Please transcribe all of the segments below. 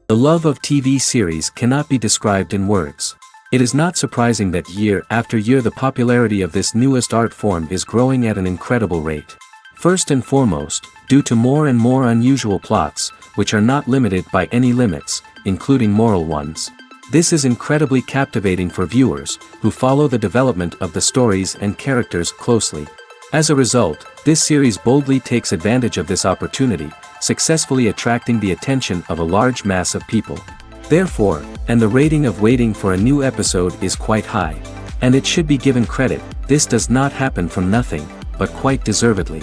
The love of TV series cannot be described in words. It is not surprising that year after year the popularity of this newest art form is growing at an incredible rate. First and foremost, due to more and more unusual plots, which are not limited by any limits, including moral ones. This is incredibly captivating for viewers, who follow the development of the stories and characters closely. As a result, this series boldly takes advantage of this opportunity, successfully attracting the attention of a large mass of people. Therefore, and the rating of waiting for a new episode is quite high. And it should be given credit, this does not happen from nothing, but quite deservedly.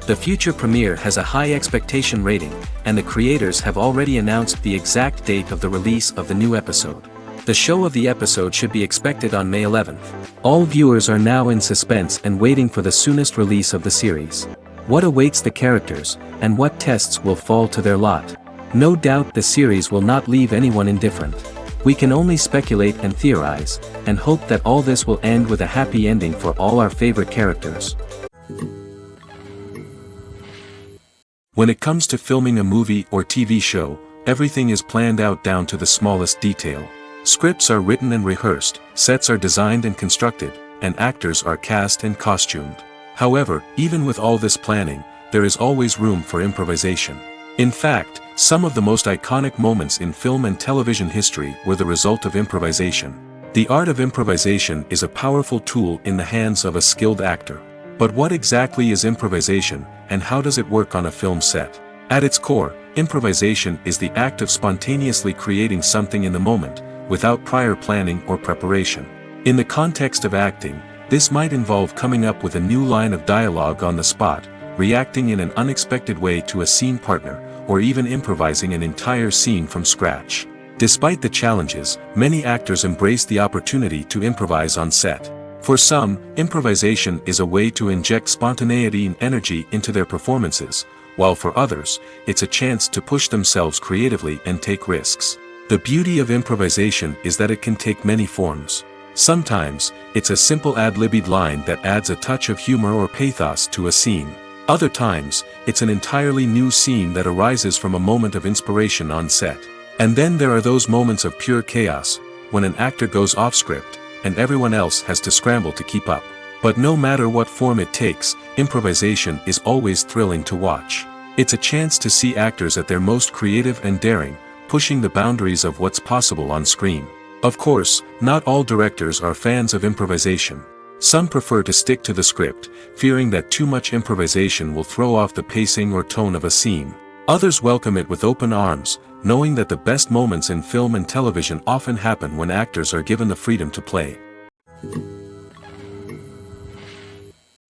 The future premiere has a high expectation rating, and the creators have already announced the exact date of the release of the new episode. The show of the episode should be expected on May 11th. All viewers are now in suspense and waiting for the soonest release of the series. What awaits the characters, and what tests will fall to their lot? No doubt the series will not leave anyone indifferent. We can only speculate and theorize, and hope that all this will end with a happy ending for all our favorite characters. When it comes to filming a movie or TV show, everything is planned out down to the smallest detail. Scripts are written and rehearsed, sets are designed and constructed, and actors are cast and costumed. However, even with all this planning, there is always room for improvisation. In fact, some of the most iconic moments in film and television history were the result of improvisation. The art of improvisation is a powerful tool in the hands of a skilled actor. But what exactly is improvisation, and how does it work on a film set? At its core, improvisation is the act of spontaneously creating something in the moment, without prior planning or preparation. In the context of acting, this might involve coming up with a new line of dialogue on the spot, reacting in an unexpected way to a scene partner, or even improvising an entire scene from scratch. Despite the challenges, many actors embrace the opportunity to improvise on set. For some, improvisation is a way to inject spontaneity and energy into their performances, while for others, it's a chance to push themselves creatively and take risks. The beauty of improvisation is that it can take many forms. Sometimes, it's a simple ad-libbed line that adds a touch of humor or pathos to a scene. Other times, it's an entirely new scene that arises from a moment of inspiration on set. And then there are those moments of pure chaos, when an actor goes off script, and everyone else has to scramble to keep up. But no matter what form it takes, improvisation is always thrilling to watch. It's a chance to see actors at their most creative and daring, pushing the boundaries of what's possible on screen. Of course, not all directors are fans of improvisation. Some prefer to stick to the script, fearing that too much improvisation will throw off the pacing or tone of a scene. Others welcome it with open arms, knowing that the best moments in film and television often happen when actors are given the freedom to play.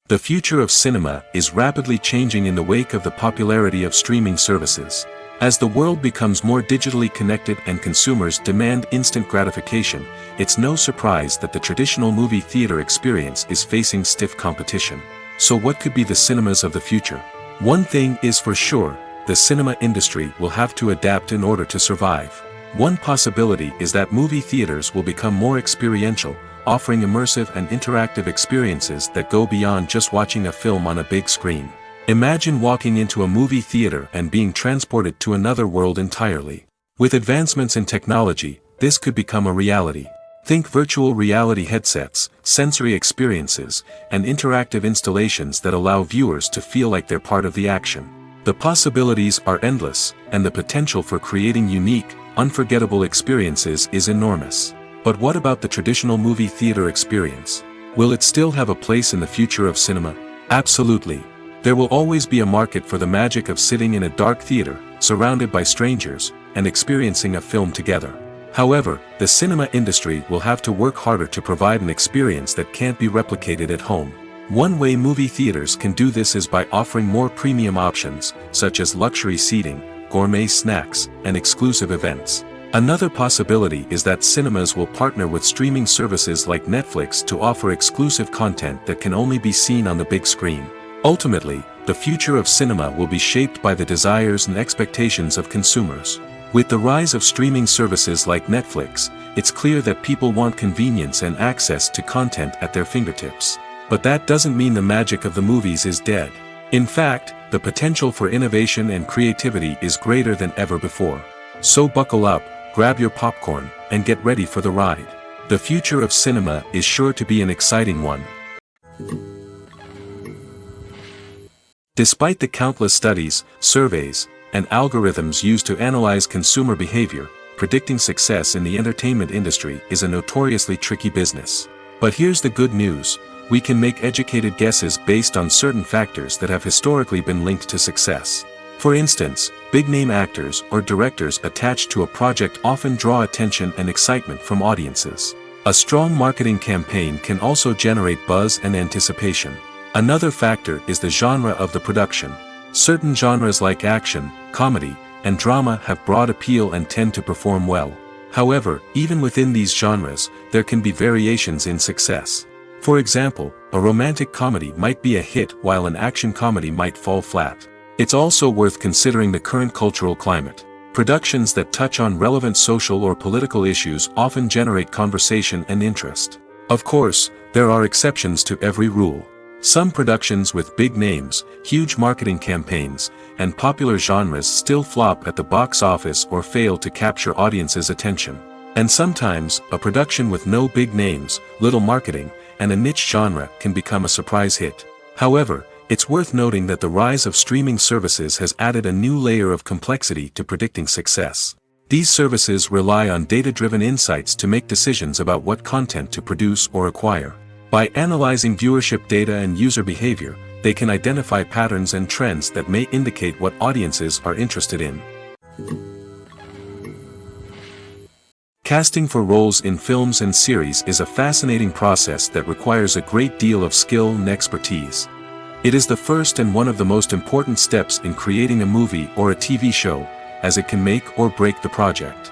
The future of cinema is rapidly changing in the wake of the popularity of streaming services. As the world becomes more digitally connected and consumers demand instant gratification, it's no surprise that the traditional movie theater experience is facing stiff competition. So what could be the cinemas of the future? One thing is for sure, the cinema industry will have to adapt in order to survive. One possibility is that movie theaters will become more experiential, offering immersive and interactive experiences that go beyond just watching a film on a big screen. Imagine walking into a movie theater and being transported to another world entirely. With advancements in technology, this could become a reality. Think virtual reality headsets, sensory experiences, and interactive installations that allow viewers to feel like they're part of the action. The possibilities are endless, and the potential for creating unique, unforgettable experiences is enormous. But what about the traditional movie theater experience? Will it still have a place in the future of cinema? Absolutely. There will always be a market for the magic of sitting in a dark theater, surrounded by strangers, and experiencing a film together. However, the cinema industry will have to work harder to provide an experience that can't be replicated at home. One way movie theaters can do this is by offering more premium options, such as luxury seating, gourmet snacks, and exclusive events. Another possibility is that cinemas will partner with streaming services like Netflix to offer exclusive content that can only be seen on the big screen. Ultimately, the future of cinema will be shaped by the desires and expectations of consumers. With the rise of streaming services like Netflix, it's clear that people want convenience and access to content at their fingertips. But that doesn't mean the magic of the movies is dead. In fact, the potential for innovation and creativity is greater than ever before. So buckle up, grab your popcorn, and get ready for the ride. The future of cinema is sure to be an exciting one. Despite the countless studies, surveys, and algorithms used to analyze consumer behavior, predicting success in the entertainment industry is a notoriously tricky business. But here's the good news: we can make educated guesses based on certain factors that have historically been linked to success. For instance, big-name actors or directors attached to a project often draw attention and excitement from audiences. A strong marketing campaign can also generate buzz and anticipation. Another factor is the genre of the production. Certain genres like action, comedy, and drama have broad appeal and tend to perform well. However, even within these genres, there can be variations in success. For example, a romantic comedy might be a hit while an action comedy might fall flat. It's also worth considering the current cultural climate. Productions that touch on relevant social or political issues often generate conversation and interest. Of course, there are exceptions to every rule. Some productions with big names, huge marketing campaigns, and popular genres still flop at the box office or fail to capture audiences' attention. And sometimes, a production with no big names, little marketing, and a niche genre can become a surprise hit. However, it's worth noting that the rise of streaming services has added a new layer of complexity to predicting success. These services rely on data-driven insights to make decisions about what content to produce or acquire. By analyzing viewership data and user behavior, they can identify patterns and trends that may indicate what audiences are interested in. Casting for roles in films and series is a fascinating process that requires a great deal of skill and expertise. It is the first and one of the most important steps in creating a movie or a TV show, as it can make or break the project.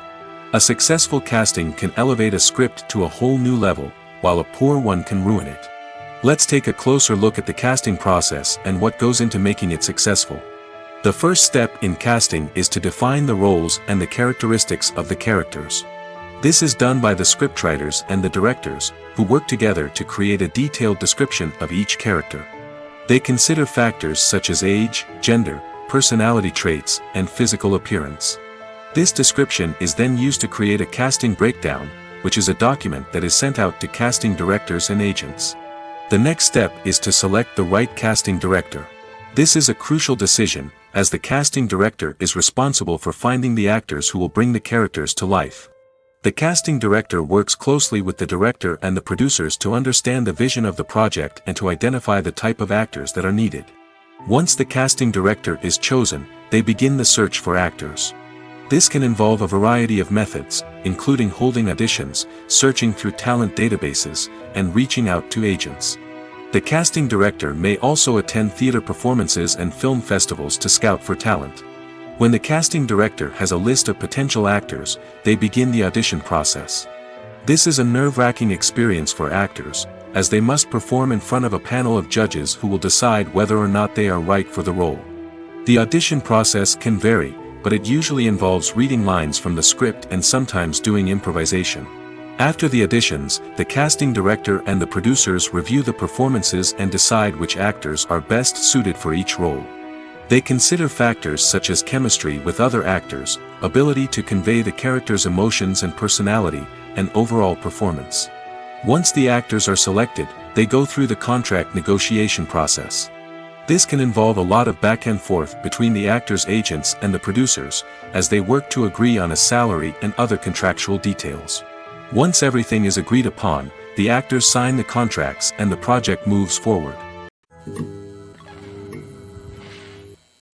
A successful casting can elevate a script to a whole new level, while a poor one can ruin it. Let's take a closer look at the casting process and what goes into making it successful. The first step in casting is to define the roles and the characteristics of the characters. This is done by the scriptwriters and the directors, who work together to create a detailed description of each character. They consider factors such as age, gender, personality traits, and physical appearance. This description is then used to create a casting breakdown, which is a document that is sent out to casting directors and agents. The next step is to select the right casting director. This is a crucial decision, as the casting director is responsible for finding the actors who will bring the characters to life. The casting director works closely with the director and the producers to understand the vision of the project and to identify the type of actors that are needed. Once the casting director is chosen, they begin the search for actors. This can involve a variety of methods, including holding auditions, searching through talent databases, and reaching out to agents. The casting director may also attend theater performances and film festivals to scout for talent. When the casting director has a list of potential actors, they begin the audition process. This is a nerve-wracking experience for actors, as they must perform in front of a panel of judges who will decide whether or not they are right for the role. The audition process can vary, but it usually involves reading lines from the script and sometimes doing improvisation. After the auditions, the casting director and the producers review the performances and decide which actors are best suited for each role. They consider factors such as chemistry with other actors, ability to convey the character's emotions and personality, and overall performance. Once the actors are selected, they go through the contract negotiation process. This can involve a lot of back and forth between the actors' agents and the producers, as they work to agree on a salary and other contractual details. Once everything is agreed upon, the actors sign the contracts and the project moves forward.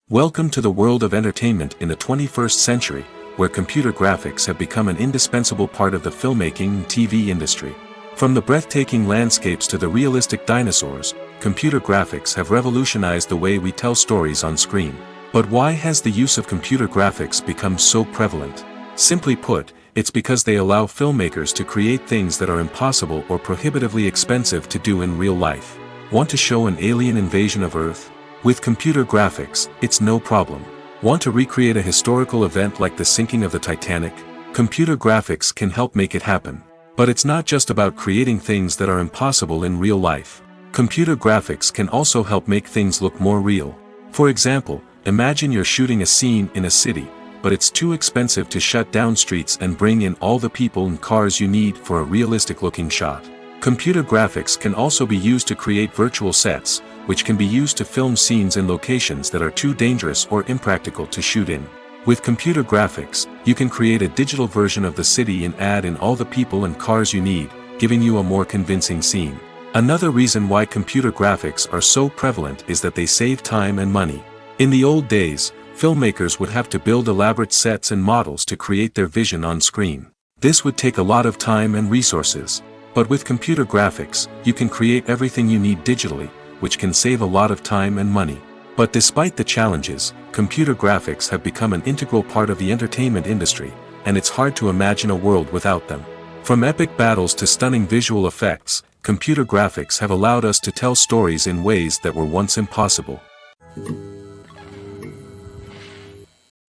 Welcome to the world of entertainment in the 21st century, where computer graphics have become an indispensable part of the filmmaking and TV industry. From the breathtaking landscapes to the realistic dinosaurs, computer graphics have revolutionized the way we tell stories on screen. But why has the use of computer graphics become so prevalent? Simply put, it's because they allow filmmakers to create things that are impossible or prohibitively expensive to do in real life. Want to show an alien invasion of Earth? With computer graphics, it's no problem. Want to recreate a historical event like the sinking of the Titanic? Computer graphics can help make it happen. But it's not just about creating things that are impossible in real life. Computer graphics can also help make things look more real. For example, imagine you're shooting a scene in a city, but it's too expensive to shut down streets and bring in all the people and cars you need for a realistic-looking shot. Computer graphics can also be used to create virtual sets, which can be used to film scenes in locations that are too dangerous or impractical to shoot in. With computer graphics, you can create a digital version of the city and add in all the people and cars you need, giving you a more convincing scene. Another reason why computer graphics are so prevalent is that they save time and money. In the old days, filmmakers would have to build elaborate sets and models to create their vision on screen. This would take a lot of time and resources. But with computer graphics, you can create everything you need digitally, which can save a lot of time and money. But despite the challenges, computer graphics have become an integral part of the entertainment industry, and it's hard to imagine a world without them. From epic battles to stunning visual effects, computer graphics have allowed us to tell stories in ways that were once impossible.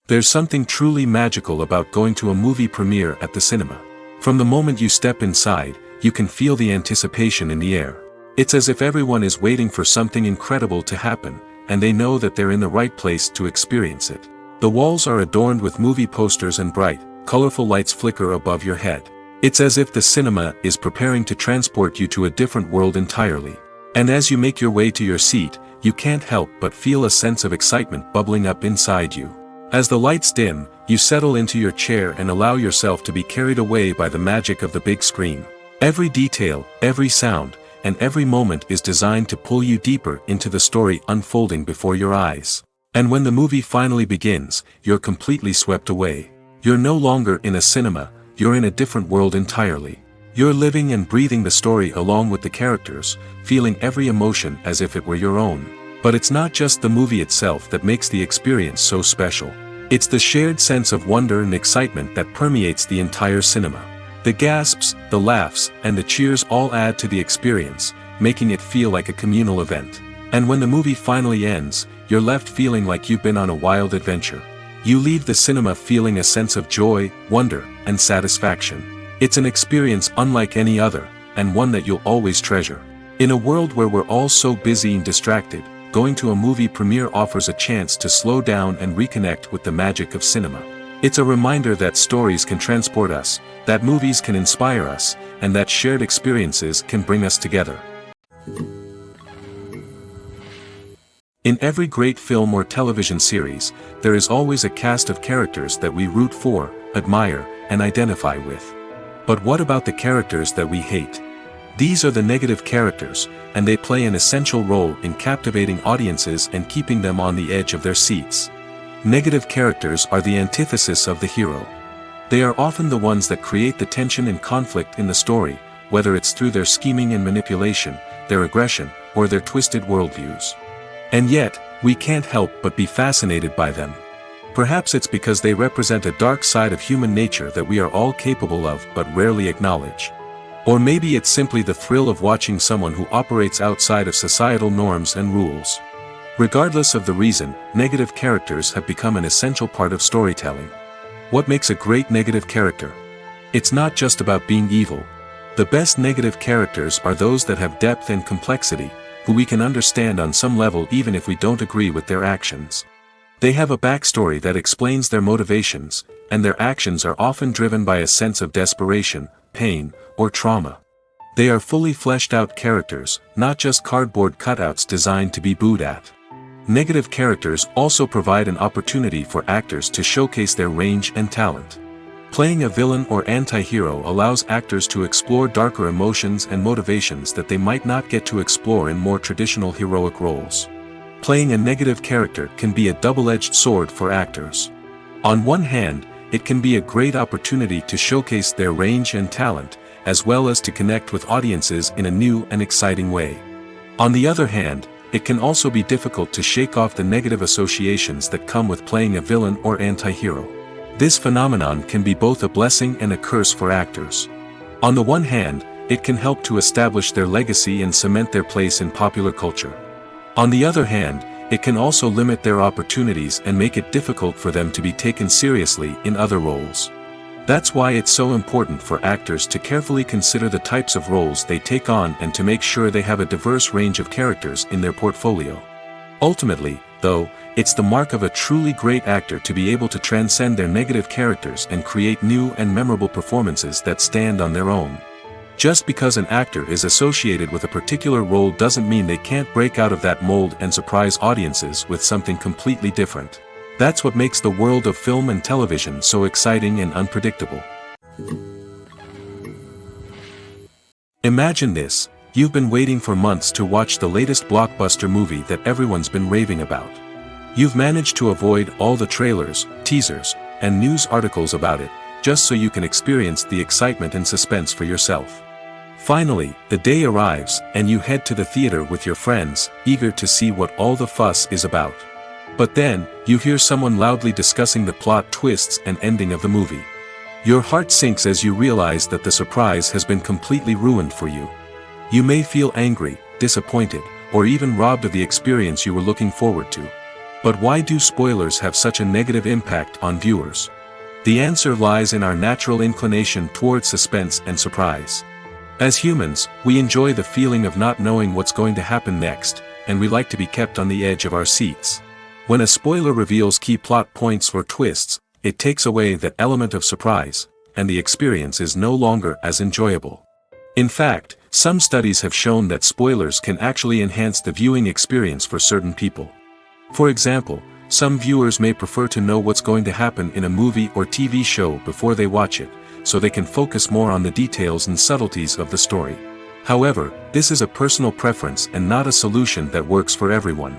There's something truly magical about going to a movie premiere at the cinema. From the moment you step inside, you can feel the anticipation in the air. It's as if everyone is waiting for something incredible to happen, and they know that they're in the right place to experience it. The walls are adorned with movie posters and bright, colorful lights flicker above your head. It's as if the cinema is preparing to transport you to a different world entirely. And as you make your way to your seat, you can't help but feel a sense of excitement bubbling up inside you. As the lights dim, you settle into your chair and allow yourself to be carried away by the magic of the big screen. Every detail, every sound, and every moment is designed to pull you deeper into the story unfolding before your eyes. And when the movie finally begins, you're completely swept away. You're no longer in a cinema, you're in a different world entirely. You're living and breathing the story along with the characters, feeling every emotion as if it were your own. But it's not just the movie itself that makes the experience so special. It's the shared sense of wonder and excitement that permeates the entire cinema. The gasps, the laughs, and the cheers all add to the experience, making it feel like a communal event. And when the movie finally ends, you're left feeling like you've been on a wild adventure. You leave the cinema feeling a sense of joy, wonder, and satisfaction. It's an experience unlike any other, and one that you'll always treasure. In a world where we're all so busy and distracted, going to a movie premiere offers a chance to slow down and reconnect with the magic of cinema. It's a reminder that stories can transport us, that movies can inspire us, and that shared experiences can bring us together. In every great film or television series, there is always a cast of characters that we root for, admire, and identify with. But what about the characters that we hate? These are the negative characters, and they play an essential role in captivating audiences and keeping them on the edge of their seats. Negative characters are the antithesis of the hero. They are often the ones that create the tension and conflict in the story, whether it's through their scheming and manipulation, their aggression, or their twisted worldviews. And yet, we can't help but be fascinated by them. Perhaps it's because they represent a dark side of human nature that we are all capable of but rarely acknowledge. Or maybe it's simply the thrill of watching someone who operates outside of societal norms and rules. Regardless of the reason, negative characters have become an essential part of storytelling. What makes a great negative character? It's not just about being evil. The best negative characters are those that have depth and complexity, who we can understand on some level even if we don't agree with their actions. They have a backstory that explains their motivations, and their actions are often driven by a sense of desperation, pain, or trauma. They are fully fleshed out characters, not just cardboard cutouts designed to be booed at. Negative characters also provide an opportunity for actors to showcase their range and talent. Playing a villain or anti-hero allows actors to explore darker emotions and motivations that they might not get to explore in more traditional heroic roles. Playing a negative character can be a double-edged sword for actors. On one hand, it can be a great opportunity to showcase their range and talent, as well as to connect with audiences in a new and exciting way. On the other hand, it can also be difficult to shake off the negative associations that come with playing a villain or anti-hero. This phenomenon can be both a blessing and a curse for actors. On the one hand, it can help to establish their legacy and cement their place in popular culture. On the other hand, it can also limit their opportunities and make it difficult for them to be taken seriously in other roles. That's why it's so important for actors to carefully consider the types of roles they take on and to make sure they have a diverse range of characters in their portfolio. Ultimately, though, It's the mark of a truly great actor to be able to transcend their negative characters and create new and memorable performances that stand on their own. Just because an actor is associated with a particular role doesn't mean they can't break out of that mold and surprise audiences with something completely different. That's what makes the world of film and television so exciting and unpredictable. Imagine this: you've been waiting for months to watch the latest blockbuster movie that everyone's been raving about. You've managed to avoid all the trailers, teasers, and news articles about it, just so you can experience the excitement and suspense for yourself. Finally, the day arrives, and you head to the theater with your friends, eager to see what all the fuss is about. But then, you hear someone loudly discussing the plot twists and ending of the movie. Your heart sinks as you realize that the surprise has been completely ruined for you. You may feel angry, disappointed, or even robbed of the experience you were looking forward to. But why do spoilers have such a negative impact on viewers? The answer lies in our natural inclination toward suspense and surprise. As humans, we enjoy the feeling of not knowing what's going to happen next, and we like to be kept on the edge of our seats. When a spoiler reveals key plot points or twists, it takes away that element of surprise, and the experience is no longer as enjoyable. In fact, some studies have shown that spoilers can actually enhance the viewing experience for certain people. For example, some viewers may prefer to know what's going to happen in a movie or TV show before they watch it, so they can focus more on the details and subtleties of the story. However, this is a personal preference and not a solution that works for everyone.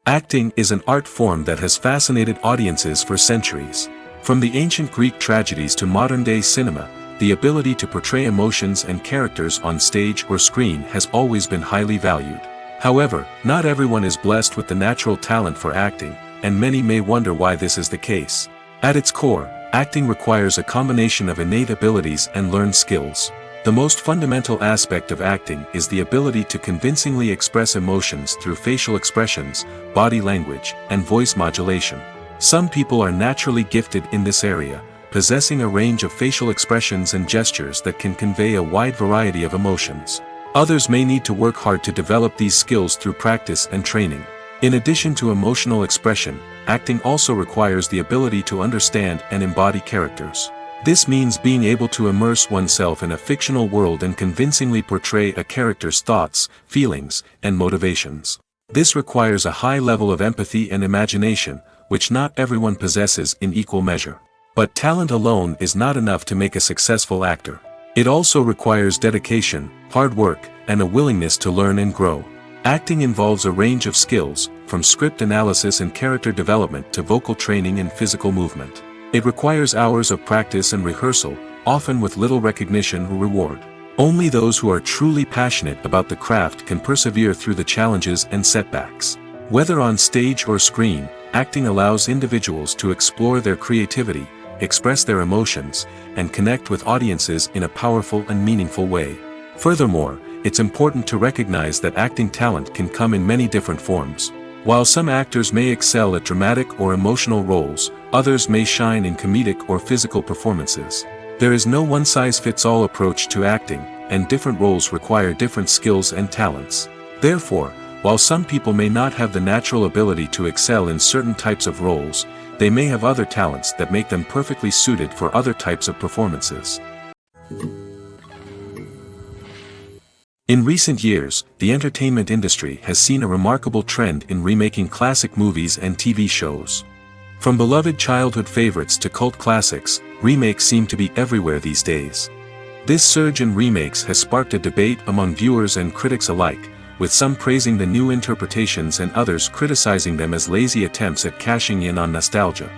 Acting is an art form that has fascinated audiences for centuries. From the ancient Greek tragedies to modern-day cinema, the ability to portray emotions and characters on stage or screen has always been highly valued. However, not everyone is blessed with the natural talent for acting, and many may wonder why this is the case. At its core, acting requires a combination of innate abilities and learned skills. The most fundamental aspect of acting is the ability to convincingly express emotions through facial expressions, body language, and voice modulation. Some people are naturally gifted in this area, possessing a range of facial expressions and gestures that can convey a wide variety of emotions. Others may need to work hard to develop these skills through practice and training. In addition to emotional expression, acting also requires the ability to understand and embody characters. This means being able to immerse oneself in a fictional world and convincingly portray a character's thoughts, feelings, and motivations. This requires a high level of empathy and imagination, which not everyone possesses in equal measure. But talent alone is not enough to make a successful actor. It also requires dedication, hard work, and a willingness to learn and grow. Acting involves a range of skills, from script analysis and character development to vocal training and physical movement. It requires hours of practice and rehearsal, often with little recognition or reward. Only those who are truly passionate about the craft can persevere through the challenges and setbacks. Whether on stage or screen, acting allows individuals to explore their creativity, express their emotions, and connect with audiences in a powerful and meaningful way. Furthermore, it's important to recognize that acting talent can come in many different forms. While some actors may excel at dramatic or emotional roles, others may shine in comedic or physical performances. There is no one-size-fits-all approach to acting, and different roles require different skills and talents. Therefore, while some people may not have the natural ability to excel in certain types of roles, they may have other talents that make them perfectly suited for other types of performances. In recent years, the entertainment industry has seen a remarkable trend in remaking classic movies and TV shows. From beloved childhood favorites to cult classics, remakes seem to be everywhere these days. This surge in remakes has sparked a debate among viewers and critics alike, with some praising the new interpretations and others criticizing them as lazy attempts at cashing in on nostalgia.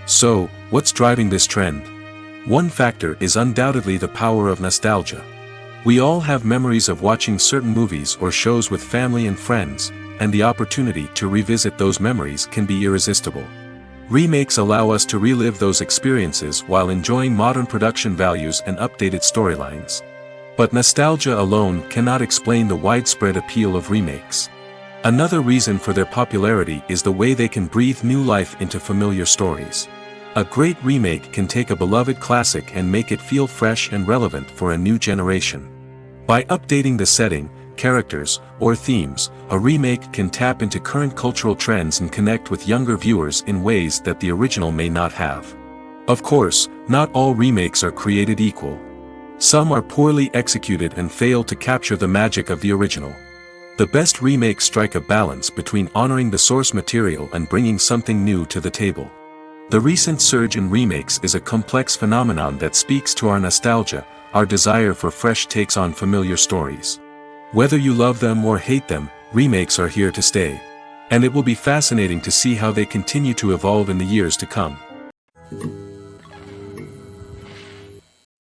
So, what's driving this trend? One factor is undoubtedly the power of nostalgia. We all have memories of watching certain movies or shows with family and friends, and the opportunity to revisit those memories can be irresistible. Remakes allow us to relive those experiences while enjoying modern production values and updated storylines. But nostalgia alone cannot explain the widespread appeal of remakes. Another reason for their popularity is the way they can breathe new life into familiar stories. A great remake can take a beloved classic and make it feel fresh and relevant for a new generation. By updating the setting, characters, or themes, a remake can tap into current cultural trends and connect with younger viewers in ways that the original may not have. Of course, not all remakes are created equal. Some are poorly executed and fail to capture the magic of the original. The best remakes strike a balance between honoring the source material and bringing something new to the table. The recent surge in remakes is a complex phenomenon that speaks to our nostalgia, our desire for fresh takes on familiar stories. Whether you love them or hate them, remakes are here to stay. And it will be fascinating to see how they continue to evolve in the years to come.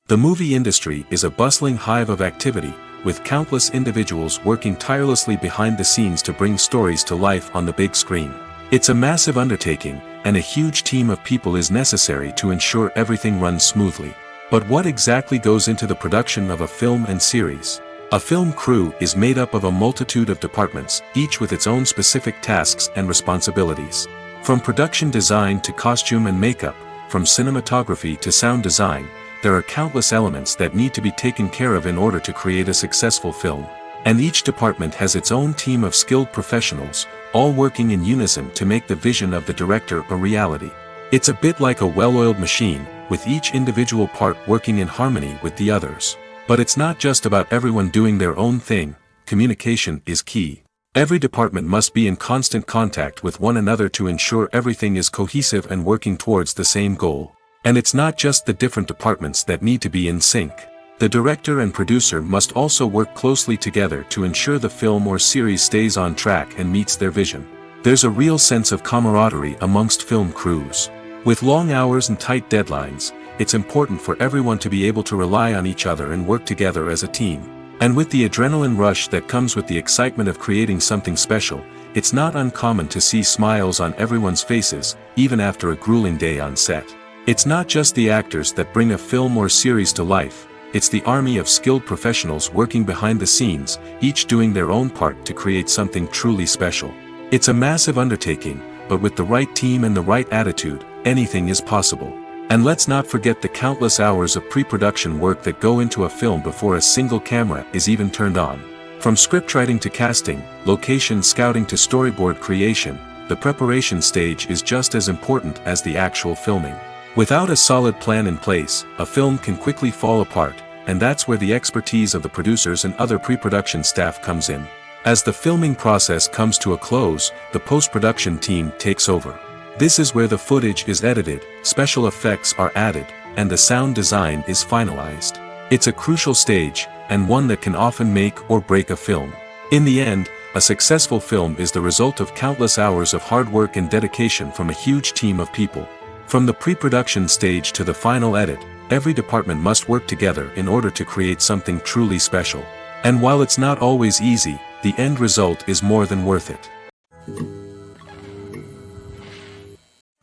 The movie industry is a bustling hive of activity, with countless individuals working tirelessly behind the scenes to bring stories to life on the big screen. It's a massive undertaking, and a huge team of people is necessary to ensure everything runs smoothly. But what exactly goes into the production of a film and series? A film crew is made up of a multitude of departments, each with its own specific tasks and responsibilities. From production design to costume and makeup, from cinematography to sound design, there are countless elements that need to be taken care of in order to create a successful film. And each department has its own team of skilled professionals, all working in unison to make the vision of the director a reality. It's a bit like a well-oiled machine, with each individual part working in harmony with the others. But it's not just about everyone doing their own thing, communication is key. Every department must be in constant contact with one another to ensure everything is cohesive and working towards the same goal. And it's not just the different departments that need to be in sync. The director and producer must also work closely together to ensure the film or series stays on track and meets their vision. There's a real sense of camaraderie amongst film crews. With long hours and tight deadlines, it's important for everyone to be able to rely on each other and work together as a team. And with the adrenaline rush that comes with the excitement of creating something special, it's not uncommon to see smiles on everyone's faces, even after a grueling day on set. It's not just the actors that bring a film or series to life, it's the army of skilled professionals working behind the scenes, each doing their own part to create something truly special. It's a massive undertaking, but with the right team and the right attitude, anything is possible. And let's not forget the countless hours of pre-production work that go into a film before a single camera is even turned on. From scriptwriting to casting, location scouting to storyboard creation, the preparation stage is just as important as the actual filming. Without a solid plan in place, a film can quickly fall apart, and that's where the expertise of the producers and other pre-production staff comes in. As the filming process comes to a close, the post-production team takes over. This is where the footage is edited, special effects are added, and the sound design is finalized. It's a crucial stage, and one that can often make or break a film. In the end, a successful film is the result of countless hours of hard work and dedication from a huge team of people. From the pre-production stage to the final edit, every department must work together in order to create something truly special. And while it's not always easy, the end result is more than worth it.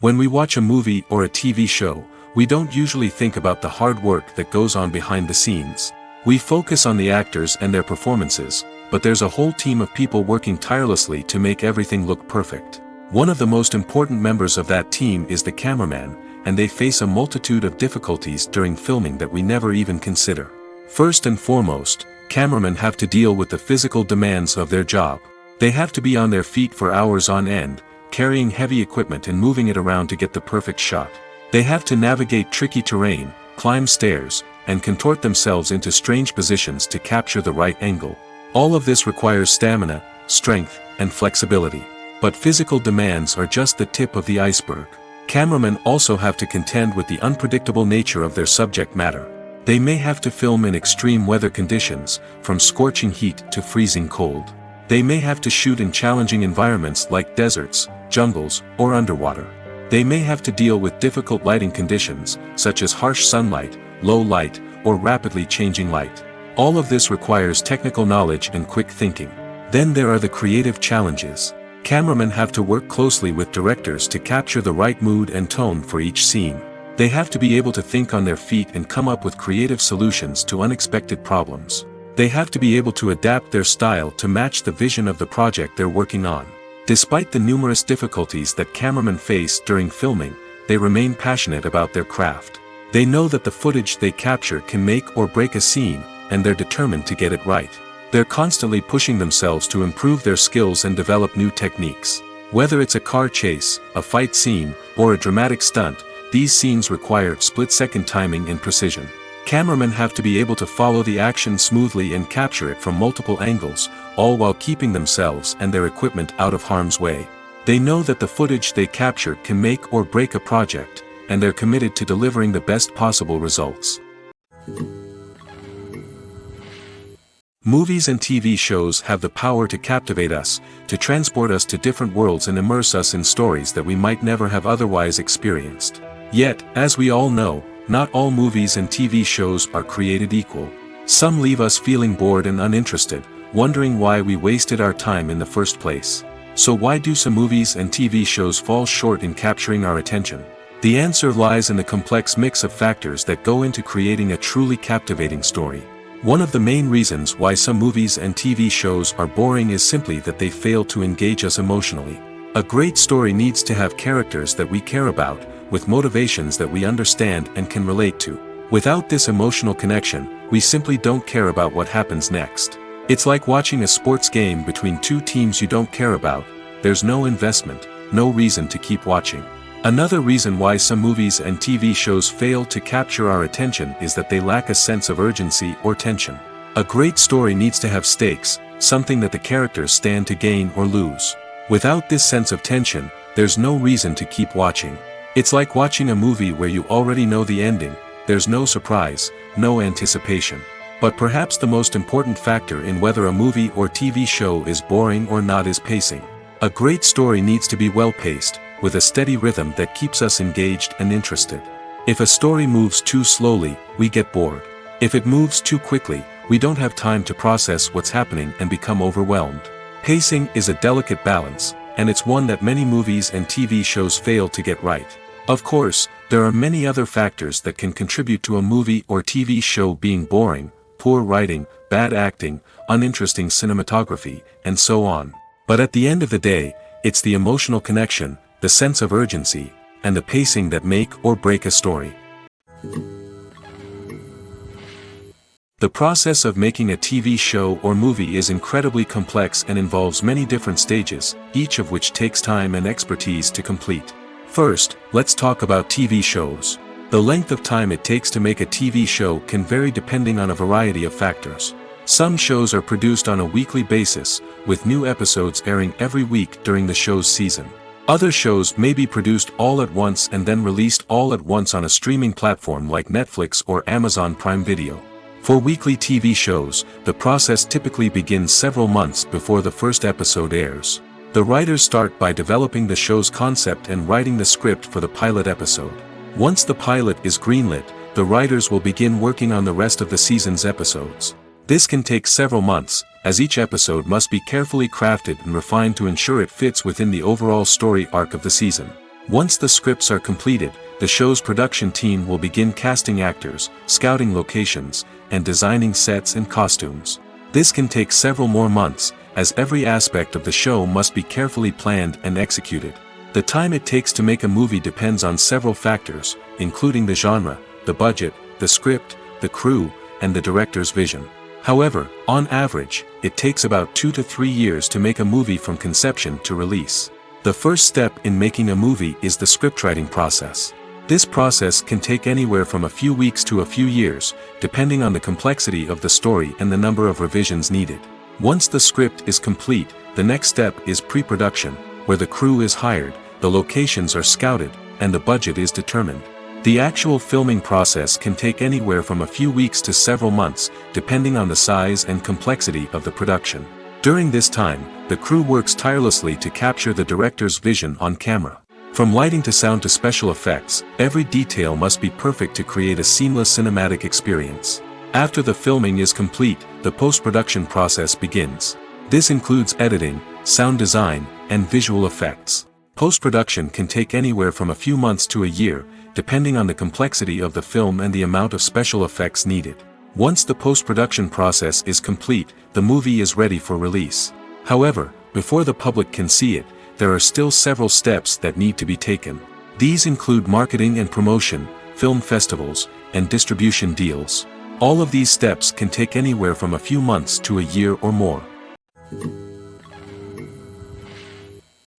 When we watch a movie or a TV show, we don't usually think about the hard work that goes on behind the scenes. We focus on the actors and their performances, but there's a whole team of people working tirelessly to make everything look perfect. One of the most important members of that team is the cameraman, and they face a multitude of difficulties during filming that we never even consider. First and foremost, cameramen have to deal with the physical demands of their job. They have to be on their feet for hours on end, carrying heavy equipment and moving it around to get the perfect shot. They have to navigate tricky terrain, climb stairs, and contort themselves into strange positions to capture the right angle. All of this requires stamina, strength, and flexibility. But physical demands are just the tip of the iceberg. Cameramen also have to contend with the unpredictable nature of their subject matter. They may have to film in extreme weather conditions, from scorching heat to freezing cold. They may have to shoot in challenging environments like deserts, jungles, or underwater. They may have to deal with difficult lighting conditions, such as harsh sunlight, low light, or rapidly changing light. All of this requires technical knowledge and quick thinking. Then there are the creative challenges. Cameramen have to work closely with directors to capture the right mood and tone for each scene. They have to be able to think on their feet and come up with creative solutions to unexpected problems. They have to be able to adapt their style to match the vision of the project they're working on. Despite the numerous difficulties that cameramen face during filming, they remain passionate about their craft. They know that the footage they capture can make or break a scene, and they're determined to get it right. They're constantly pushing themselves to improve their skills and develop new techniques. Whether it's a car chase, a fight scene, or a dramatic stunt, these scenes require split-second timing and precision. Cameramen have to be able to follow the action smoothly and capture it from multiple angles, all while keeping themselves and their equipment out of harm's way. They know that the footage they capture can make or break a project, and they're committed to delivering the best possible results. Movies and TV shows have the power to captivate us, to transport us to different worlds and immerse us in stories that we might never have otherwise experienced. Yet, as we all know, not all movies and TV shows are created equal. Some leave us feeling bored and uninterested, wondering why we wasted our time in the first place. So why do some movies and TV shows fall short in capturing our attention? The answer lies in the complex mix of factors that go into creating a truly captivating story. One of the main reasons why some movies and TV shows are boring is simply that they fail to engage us emotionally. A great story needs to have characters that we care about, with motivations that we understand and can relate to. Without this emotional connection, we simply don't care about what happens next. It's like watching a sports game between two teams you don't care about. There's no investment, no reason to keep watching. Another reason why some movies and TV shows fail to capture our attention is that they lack a sense of urgency or tension. A great story needs to have stakes, something that the characters stand to gain or lose. Without this sense of tension, there's no reason to keep watching. It's like watching a movie where you already know the ending. There's no surprise, no anticipation. But perhaps the most important factor in whether a movie or TV show is boring or not is pacing. A great story needs to be well-paced, with a steady rhythm that keeps us engaged and interested. If a story moves too slowly, we get bored. If it moves too quickly, we don't have time to process what's happening and become overwhelmed. Pacing is a delicate balance, and it's one that many movies and TV shows fail to get right. Of course, there are many other factors that can contribute to a movie or TV show being boring: poor writing, bad acting, uninteresting cinematography, and so on. But at the end of the day, it's the emotional connection, the sense of urgency, and the pacing that make or break a story. The process of making a TV show or movie is incredibly complex and involves many different stages, each of which takes time and expertise to complete. First, let's talk about TV shows. The length of time it takes to make a TV show can vary depending on a variety of factors. Some shows are produced on a weekly basis, with new episodes airing every week during the show's season. Other shows may be produced all at once and then released all at once on a streaming platform like Netflix or Amazon Prime Video. For weekly TV shows, the process typically begins several months before the first episode airs. The writers start by developing the show's concept and writing the script for the pilot episode. Once the pilot is greenlit, the writers will begin working on the rest of the season's episodes. This can take several months, as each episode must be carefully crafted and refined to ensure it fits within the overall story arc of the season. Once the scripts are completed, the show's production team will begin casting actors, scouting locations, and designing sets and costumes. This can take several more months, as every aspect of the show must be carefully planned and executed. The time it takes to make a movie depends on several factors, including the genre, the budget, the script, the crew, and the director's vision. However, on average, it takes about 2 to 3 years to make a movie from conception to release. The first step in making a movie is the scriptwriting process. This process can take anywhere from a few weeks to a few years, depending on the complexity of the story and the number of revisions needed. Once the script is complete, the next step is pre-production, where the crew is hired, the locations are scouted, and the budget is determined. The actual filming process can take anywhere from a few weeks to several months, depending on the size and complexity of the production. During this time, the crew works tirelessly to capture the director's vision on camera. From lighting to sound to special effects, every detail must be perfect to create a seamless cinematic experience. After the filming is complete, the post-production process begins. This includes editing, sound design, and visual effects. Post-production can take anywhere from a few months to a year, depending on the complexity of the film and the amount of special effects needed. Once the post-production process is complete, the movie is ready for release. However, before the public can see it, there are still several steps that need to be taken. These include marketing and promotion, film festivals, and distribution deals. All of these steps can take anywhere from a few months to a year or more.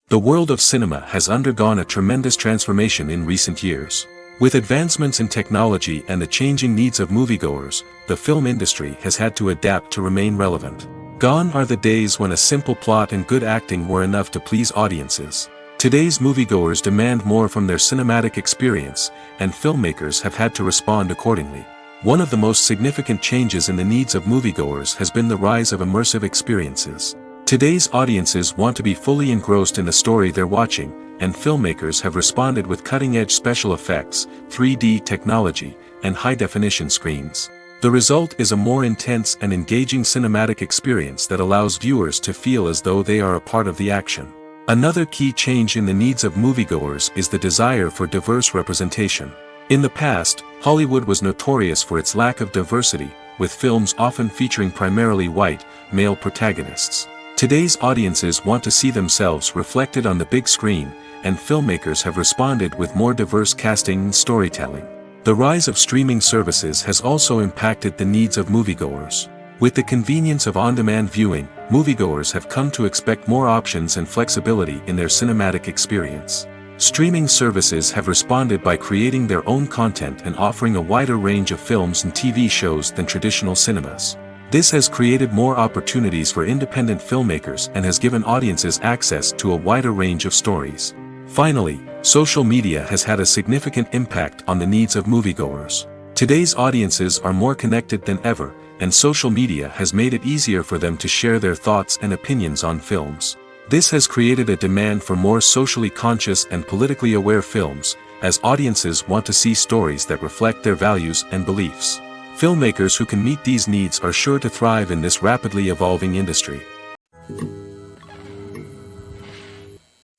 The world of cinema has undergone a tremendous transformation in recent years. With advancements in technology and the changing needs of moviegoers, the film industry has had to adapt to remain relevant. Gone are the days when a simple plot and good acting were enough to please audiences. Today's moviegoers demand more from their cinematic experience, and filmmakers have had to respond accordingly. One of the most significant changes in the needs of moviegoers has been the rise of immersive experiences. Today's audiences want to be fully engrossed in the story they're watching, and filmmakers have responded with cutting-edge special effects, 3D technology, and high-definition screens. The result is a more intense and engaging cinematic experience that allows viewers to feel as though they are a part of the action. Another key change in the needs of moviegoers is the desire for diverse representation. In the past, Hollywood was notorious for its lack of diversity, with films often featuring primarily white, male protagonists. Today's audiences want to see themselves reflected on the big screen, and filmmakers have responded with more diverse casting and storytelling. The rise of streaming services has also impacted the needs of moviegoers. With the convenience of on-demand viewing, moviegoers have come to expect more options and flexibility in their cinematic experience. Streaming services have responded by creating their own content and offering a wider range of films and TV shows than traditional cinemas. This has created more opportunities for independent filmmakers and has given audiences access to a wider range of stories. Finally, social media has had a significant impact on the needs of moviegoers. Today's audiences are more connected than ever, and social media has made it easier for them to share their thoughts and opinions on films. This has created a demand for more socially conscious and politically aware films, as audiences want to see stories that reflect their values and beliefs. Filmmakers who can meet these needs are sure to thrive in this rapidly evolving industry.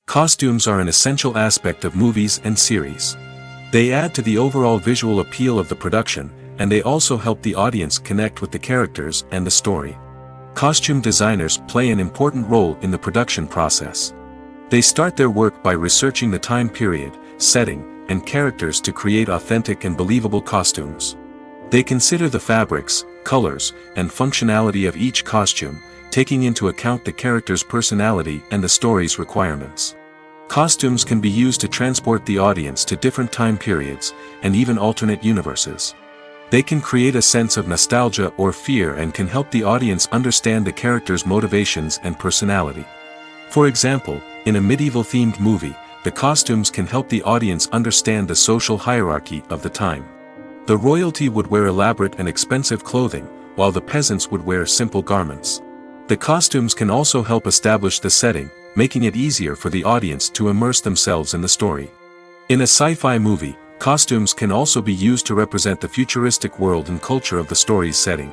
Costumes are an essential aspect of movies and series. They add to the overall visual appeal of the production, and they also help the audience connect with the characters and the story. Costume designers play an important role in the production process. They start their work by researching the time period, setting, and characters to create authentic and believable costumes. They consider the fabrics, colors, and functionality of each costume, taking into account the character's personality and the story's requirements. Costumes can be used to transport the audience to different time periods, and even alternate universes. They can create a sense of nostalgia or fear and can help the audience understand the character's motivations and personality. For example, in a medieval-themed movie, the costumes can help the audience understand the social hierarchy of the time. The royalty would wear elaborate and expensive clothing, while the peasants would wear simple garments. The costumes can also help establish the setting, making it easier for the audience to immerse themselves in the story. In a sci-fi movie, costumes can also be used to represent the futuristic world and culture of the story's setting.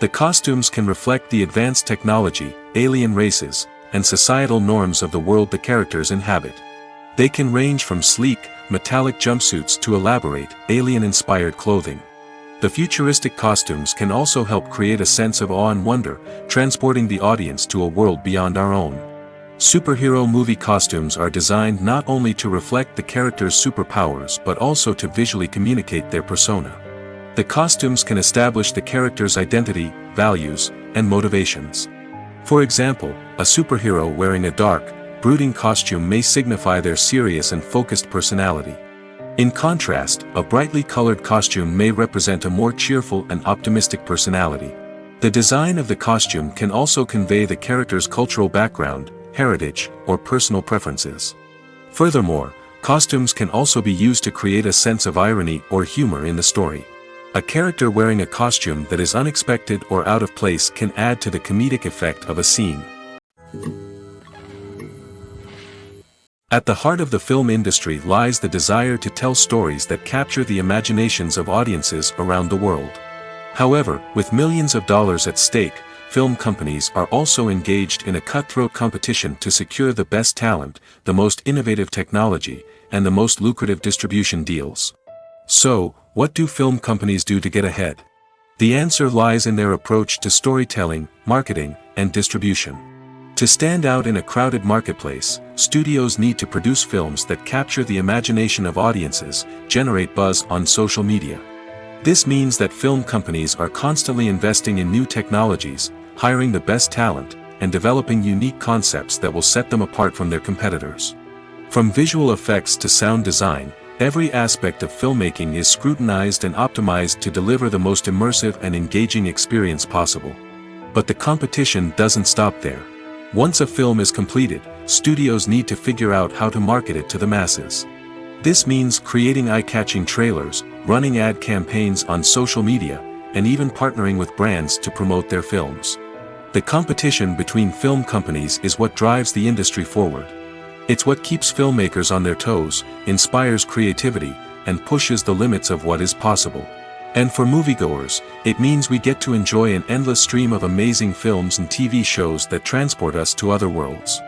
The costumes can reflect the advanced technology, alien races, and societal norms of the world the characters inhabit. They can range from sleek, metallic jumpsuits to elaborate, alien-inspired clothing. The futuristic costumes can also help create a sense of awe and wonder, transporting the audience to a world beyond our own. Superhero movie costumes are designed not only to reflect the character's superpowers but also to visually communicate their persona. The costumes can establish the character's identity, values, and motivations. For example, a superhero wearing a dark, brooding costume may signify their serious and focused personality. In contrast, a brightly colored costume may represent a more cheerful and optimistic personality. The design of the costume can also convey the character's cultural background, heritage, or personal preferences. Furthermore, costumes can also be used to create a sense of irony or humor in the story. A character wearing a costume that is unexpected or out of place can add to the comedic effect of a scene. At the heart of the film industry lies the desire to tell stories that capture the imaginations of audiences around the world. However, with millions of dollars at stake, film companies are also engaged in a cutthroat competition to secure the best talent, the most innovative technology, and the most lucrative distribution deals. So, what do film companies do to get ahead? The answer lies in their approach to storytelling, marketing, and distribution. To stand out in a crowded marketplace, studios need to produce films that capture the imagination of audiences, generate buzz on social media, This means that film companies are constantly investing in new technologies, hiring the best talent, and developing unique concepts that will set them apart from their competitors. From visual effects to sound design, every aspect of filmmaking is scrutinized and optimized to deliver the most immersive and engaging experience possible. But the competition doesn't stop there. Once a film is completed, studios need to figure out how to market it to the masses. This means creating eye-catching trailers, running ad campaigns on social media, and even partnering with brands to promote their films. The competition between film companies is what drives the industry forward. It's what keeps filmmakers on their toes, inspires creativity, and pushes the limits of what is possible. And for moviegoers, it means we get to enjoy an endless stream of amazing films and TV shows that transport us to other worlds.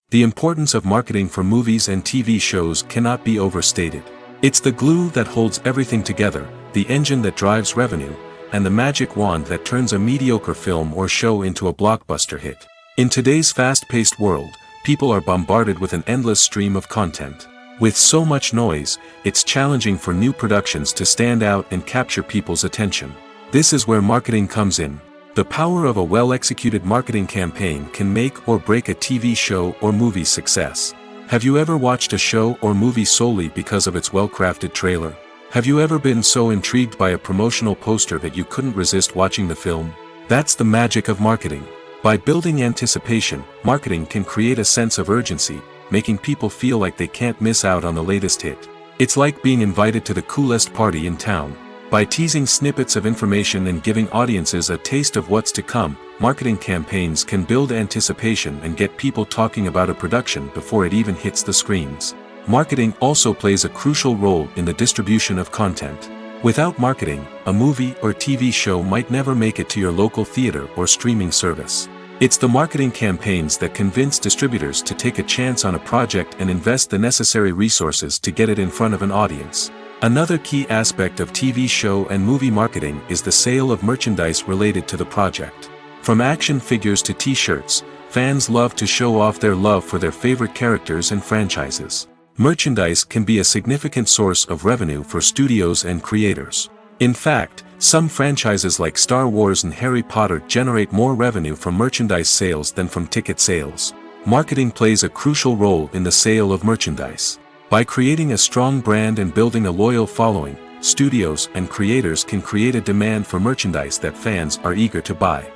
The importance of marketing for movies and TV shows cannot be overstated. It's the glue that holds everything together, the engine that drives revenue, and the magic wand that turns a mediocre film or show into a blockbuster hit. In today's fast-paced world, people are bombarded with an endless stream of content. With so much noise, it's challenging for new productions to stand out and capture people's attention. This is where marketing comes in. The power of a well-executed marketing campaign can make or break a TV show or movie's success. Have you ever watched a show or movie solely because of its well-crafted trailer? Have you ever been so intrigued by a promotional poster that you couldn't resist watching the film? That's the magic of marketing. By building anticipation, marketing can create a sense of urgency, making people feel like they can't miss out on the latest hit. It's like being invited to the coolest party in town. By teasing snippets of information and giving audiences a taste of what's to come, marketing campaigns can build anticipation and get people talking about a production before it even hits the screens. Marketing also plays a crucial role in the distribution of content. Without marketing, a movie or TV show might never make it to your local theater or streaming service. It's the marketing campaigns that convince distributors to take a chance on a project and invest the necessary resources to get it in front of an audience. Another key aspect of TV show and movie marketing is the sale of merchandise related to the project. From action figures to t-shirts, fans love to show off their love for their favorite characters and franchises. Merchandise can be a significant source of revenue for studios and creators. In fact, some franchises like Star Wars and Harry Potter generate more revenue from merchandise sales than from ticket sales. Marketing plays a crucial role in the sale of merchandise. By creating a strong brand and building a loyal following, studios and creators can create a demand for merchandise that fans are eager to buy.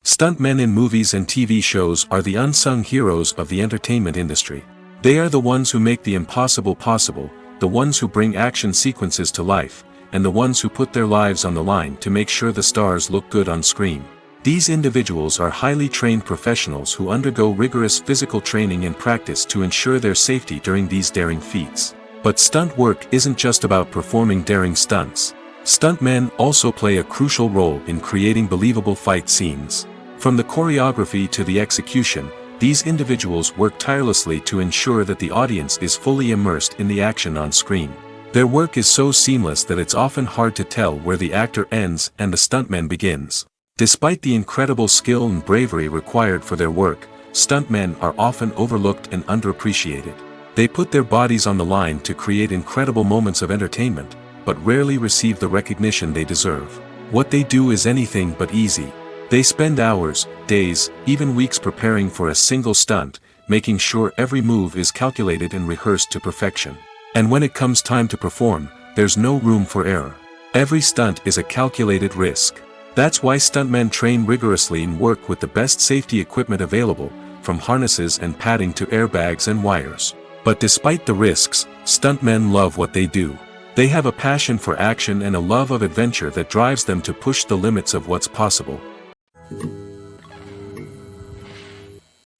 Stuntmen in movies and TV shows are the unsung heroes of the entertainment industry. They are the ones who make the impossible possible, the ones who bring action sequences to life, and the ones who put their lives on the line to make sure the stars look good on screen. These individuals are highly trained professionals who undergo rigorous physical training and practice to ensure their safety during these daring feats. But stunt work isn't just about performing daring stunts. Stuntmen also play a crucial role in creating believable fight scenes. From the choreography to the execution, these individuals work tirelessly to ensure that the audience is fully immersed in the action on screen. Their work is so seamless that it's often hard to tell where the actor ends and the stuntman begins. Despite the incredible skill and bravery required for their work, stuntmen are often overlooked and underappreciated. They put their bodies on the line to create incredible moments of entertainment, but rarely receive the recognition they deserve. What they do is anything but easy. They spend hours, days, even weeks preparing for a single stunt, making sure every move is calculated and rehearsed to perfection. And when it comes time to perform, there's no room for error. Every stunt is a calculated risk. That's why stuntmen train rigorously and work with the best safety equipment available, from harnesses and padding to airbags and wires. But despite the risks, stuntmen love what they do. They have a passion for action and a love of adventure that drives them to push the limits of what's possible.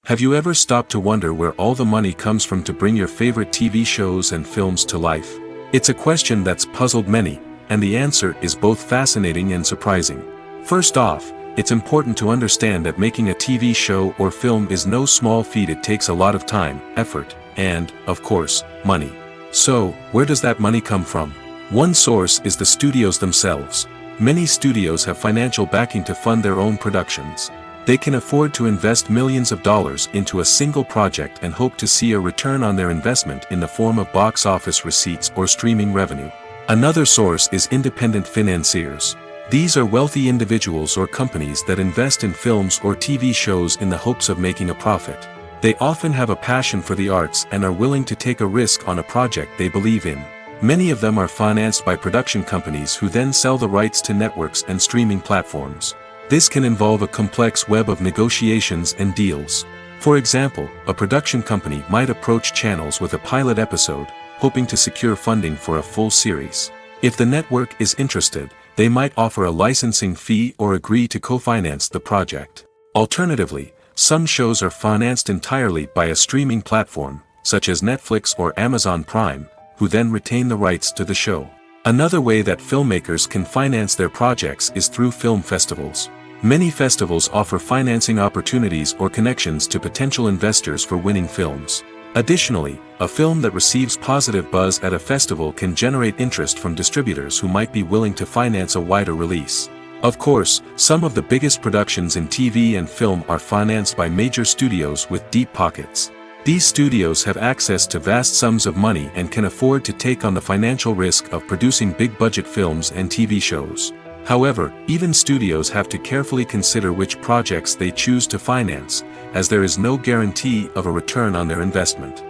Have you ever stopped to wonder where all the money comes from to bring your favorite TV shows and films to life? It's a question that's puzzled many, and the answer is both fascinating and surprising. First off, it's important to understand that making a TV show or film is no small feat. It takes a lot of time, effort, and, of course, money. So, where does that money come from? One source is the studios themselves. Many studios have financial backing to fund their own productions. They can afford to invest millions of dollars into a single project and hope to see a return on their investment in the form of box office receipts or streaming revenue. Another source is independent financiers. These are wealthy individuals or companies that invest in films or TV shows in the hopes of making a profit. They often have a passion for the arts and are willing to take a risk on a project they believe in. Many of them are financed by production companies who then sell the rights to networks and streaming platforms. This can involve a complex web of negotiations and deals. For example, a production company might approach channels with a pilot episode, hoping to secure funding for a full series. If the network is interested, they might offer a licensing fee or agree to co-finance the project. Alternatively, some shows are financed entirely by a streaming platform, such as Netflix or Amazon Prime, who then retain the rights to the show. Another way that filmmakers can finance their projects is through film festivals. Many festivals offer financing opportunities or connections to potential investors for winning films. Additionally, a film that receives positive buzz at a festival can generate interest from distributors who might be willing to finance a wider release. Of course, some of the biggest productions in TV and film are financed by major studios with deep pockets. These studios have access to vast sums of money and can afford to take on the financial risk of producing big-budget films and TV shows. However, even studios have to carefully consider which projects they choose to finance, as there is no guarantee of a return on their investment.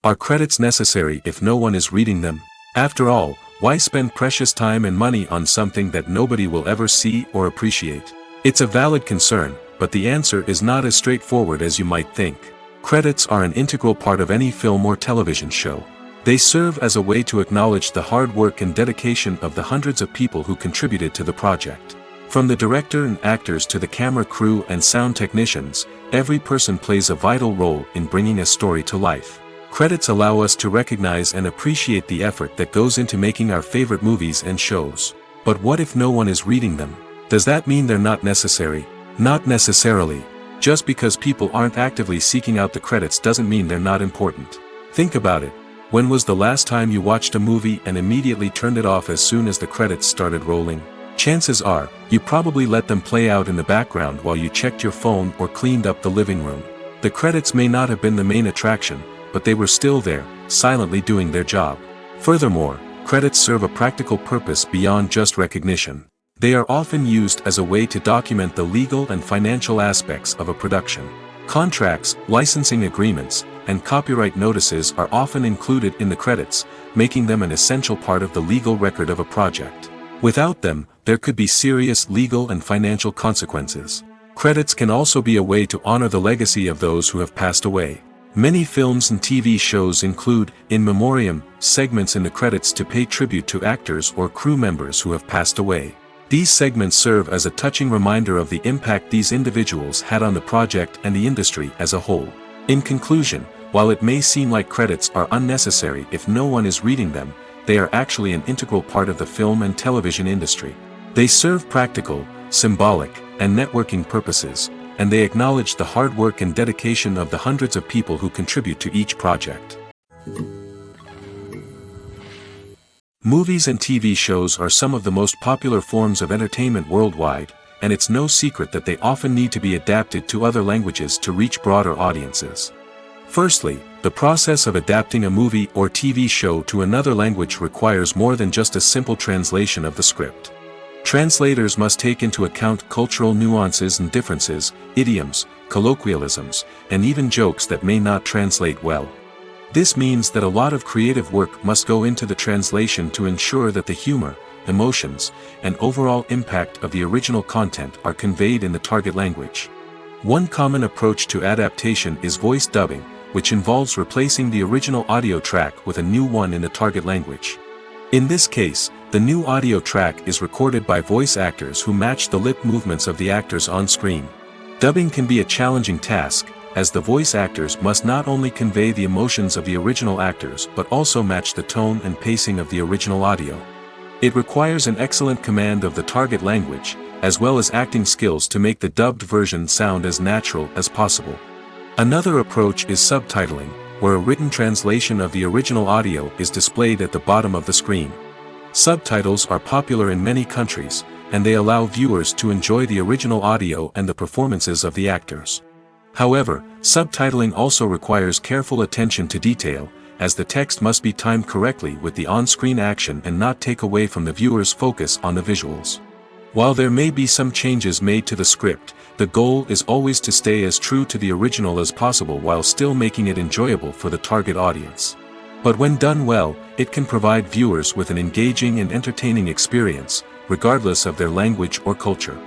Are credits necessary if no one is reading them? After all, why spend precious time and money on something that nobody will ever see or appreciate? It's a valid concern, but the answer is not as straightforward as you might think. Credits are an integral part of any film or television show. They serve as a way to acknowledge the hard work and dedication of the hundreds of people who contributed to the project. From the director and actors to the camera crew and sound technicians, every person plays a vital role in bringing a story to life. Credits allow us to recognize and appreciate the effort that goes into making our favorite movies and shows. But what if no one is reading them? Does that mean they're not necessary? Not necessarily. Just because people aren't actively seeking out the credits doesn't mean they're not important. Think about it. When was the last time you watched a movie and immediately turned it off as soon as the credits started rolling? Chances are, you probably let them play out in the background while you checked your phone or cleaned up the living room. The credits may not have been the main attraction, but they were still there, silently doing their job. Furthermore, credits serve a practical purpose beyond just recognition. They are often used as a way to document the legal and financial aspects of a production. Contracts, licensing agreements, and copyright notices are often included in the credits, making them an essential part of the legal record of a project. Without them, there could be serious legal and financial consequences. Credits can also be a way to honor the legacy of those who have passed away. Many films and TV shows include, in memoriam, segments in the credits to pay tribute to actors or crew members who have passed away. These segments serve as a touching reminder of the impact these individuals had on the project and the industry as a whole. In conclusion, while it may seem like credits are unnecessary if no one is reading them, they are actually an integral part of the film and television industry. They serve practical, symbolic, and networking purposes, and they acknowledge the hard work and dedication of the hundreds of people who contribute to each project. Movies and TV shows are some of the most popular forms of entertainment worldwide, and it's no secret that they often need to be adapted to other languages to reach broader audiences. Firstly, the process of adapting a movie or TV show to another language requires more than just a simple translation of the script. Translators must take into account cultural nuances and differences, idioms, colloquialisms, and even jokes that may not translate well. This means that a lot of creative work must go into the translation to ensure that the humor, emotions, and overall impact of the original content are conveyed in the target language. One common approach to adaptation is voice dubbing, which involves replacing the original audio track with a new one in the target language. In this case, the new audio track is recorded by voice actors who match the lip movements of the actors on screen. Dubbing can be a challenging task, as the voice actors must not only convey the emotions of the original actors but also match the tone and pacing of the original audio. It requires an excellent command of the target language, as well as acting skills to make the dubbed version sound as natural as possible. Another approach is subtitling, where a written translation of the original audio is displayed at the bottom of the screen. Subtitles are popular in many countries, and they allow viewers to enjoy the original audio and the performances of the actors. However, subtitling also requires careful attention to detail, as the text must be timed correctly with the on-screen action and not take away from the viewer's focus on the visuals. While there may be some changes made to the script, the goal is always to stay as true to the original as possible while still making it enjoyable for the target audience. But when done well, it can provide viewers with an engaging and entertaining experience, regardless of their language or culture.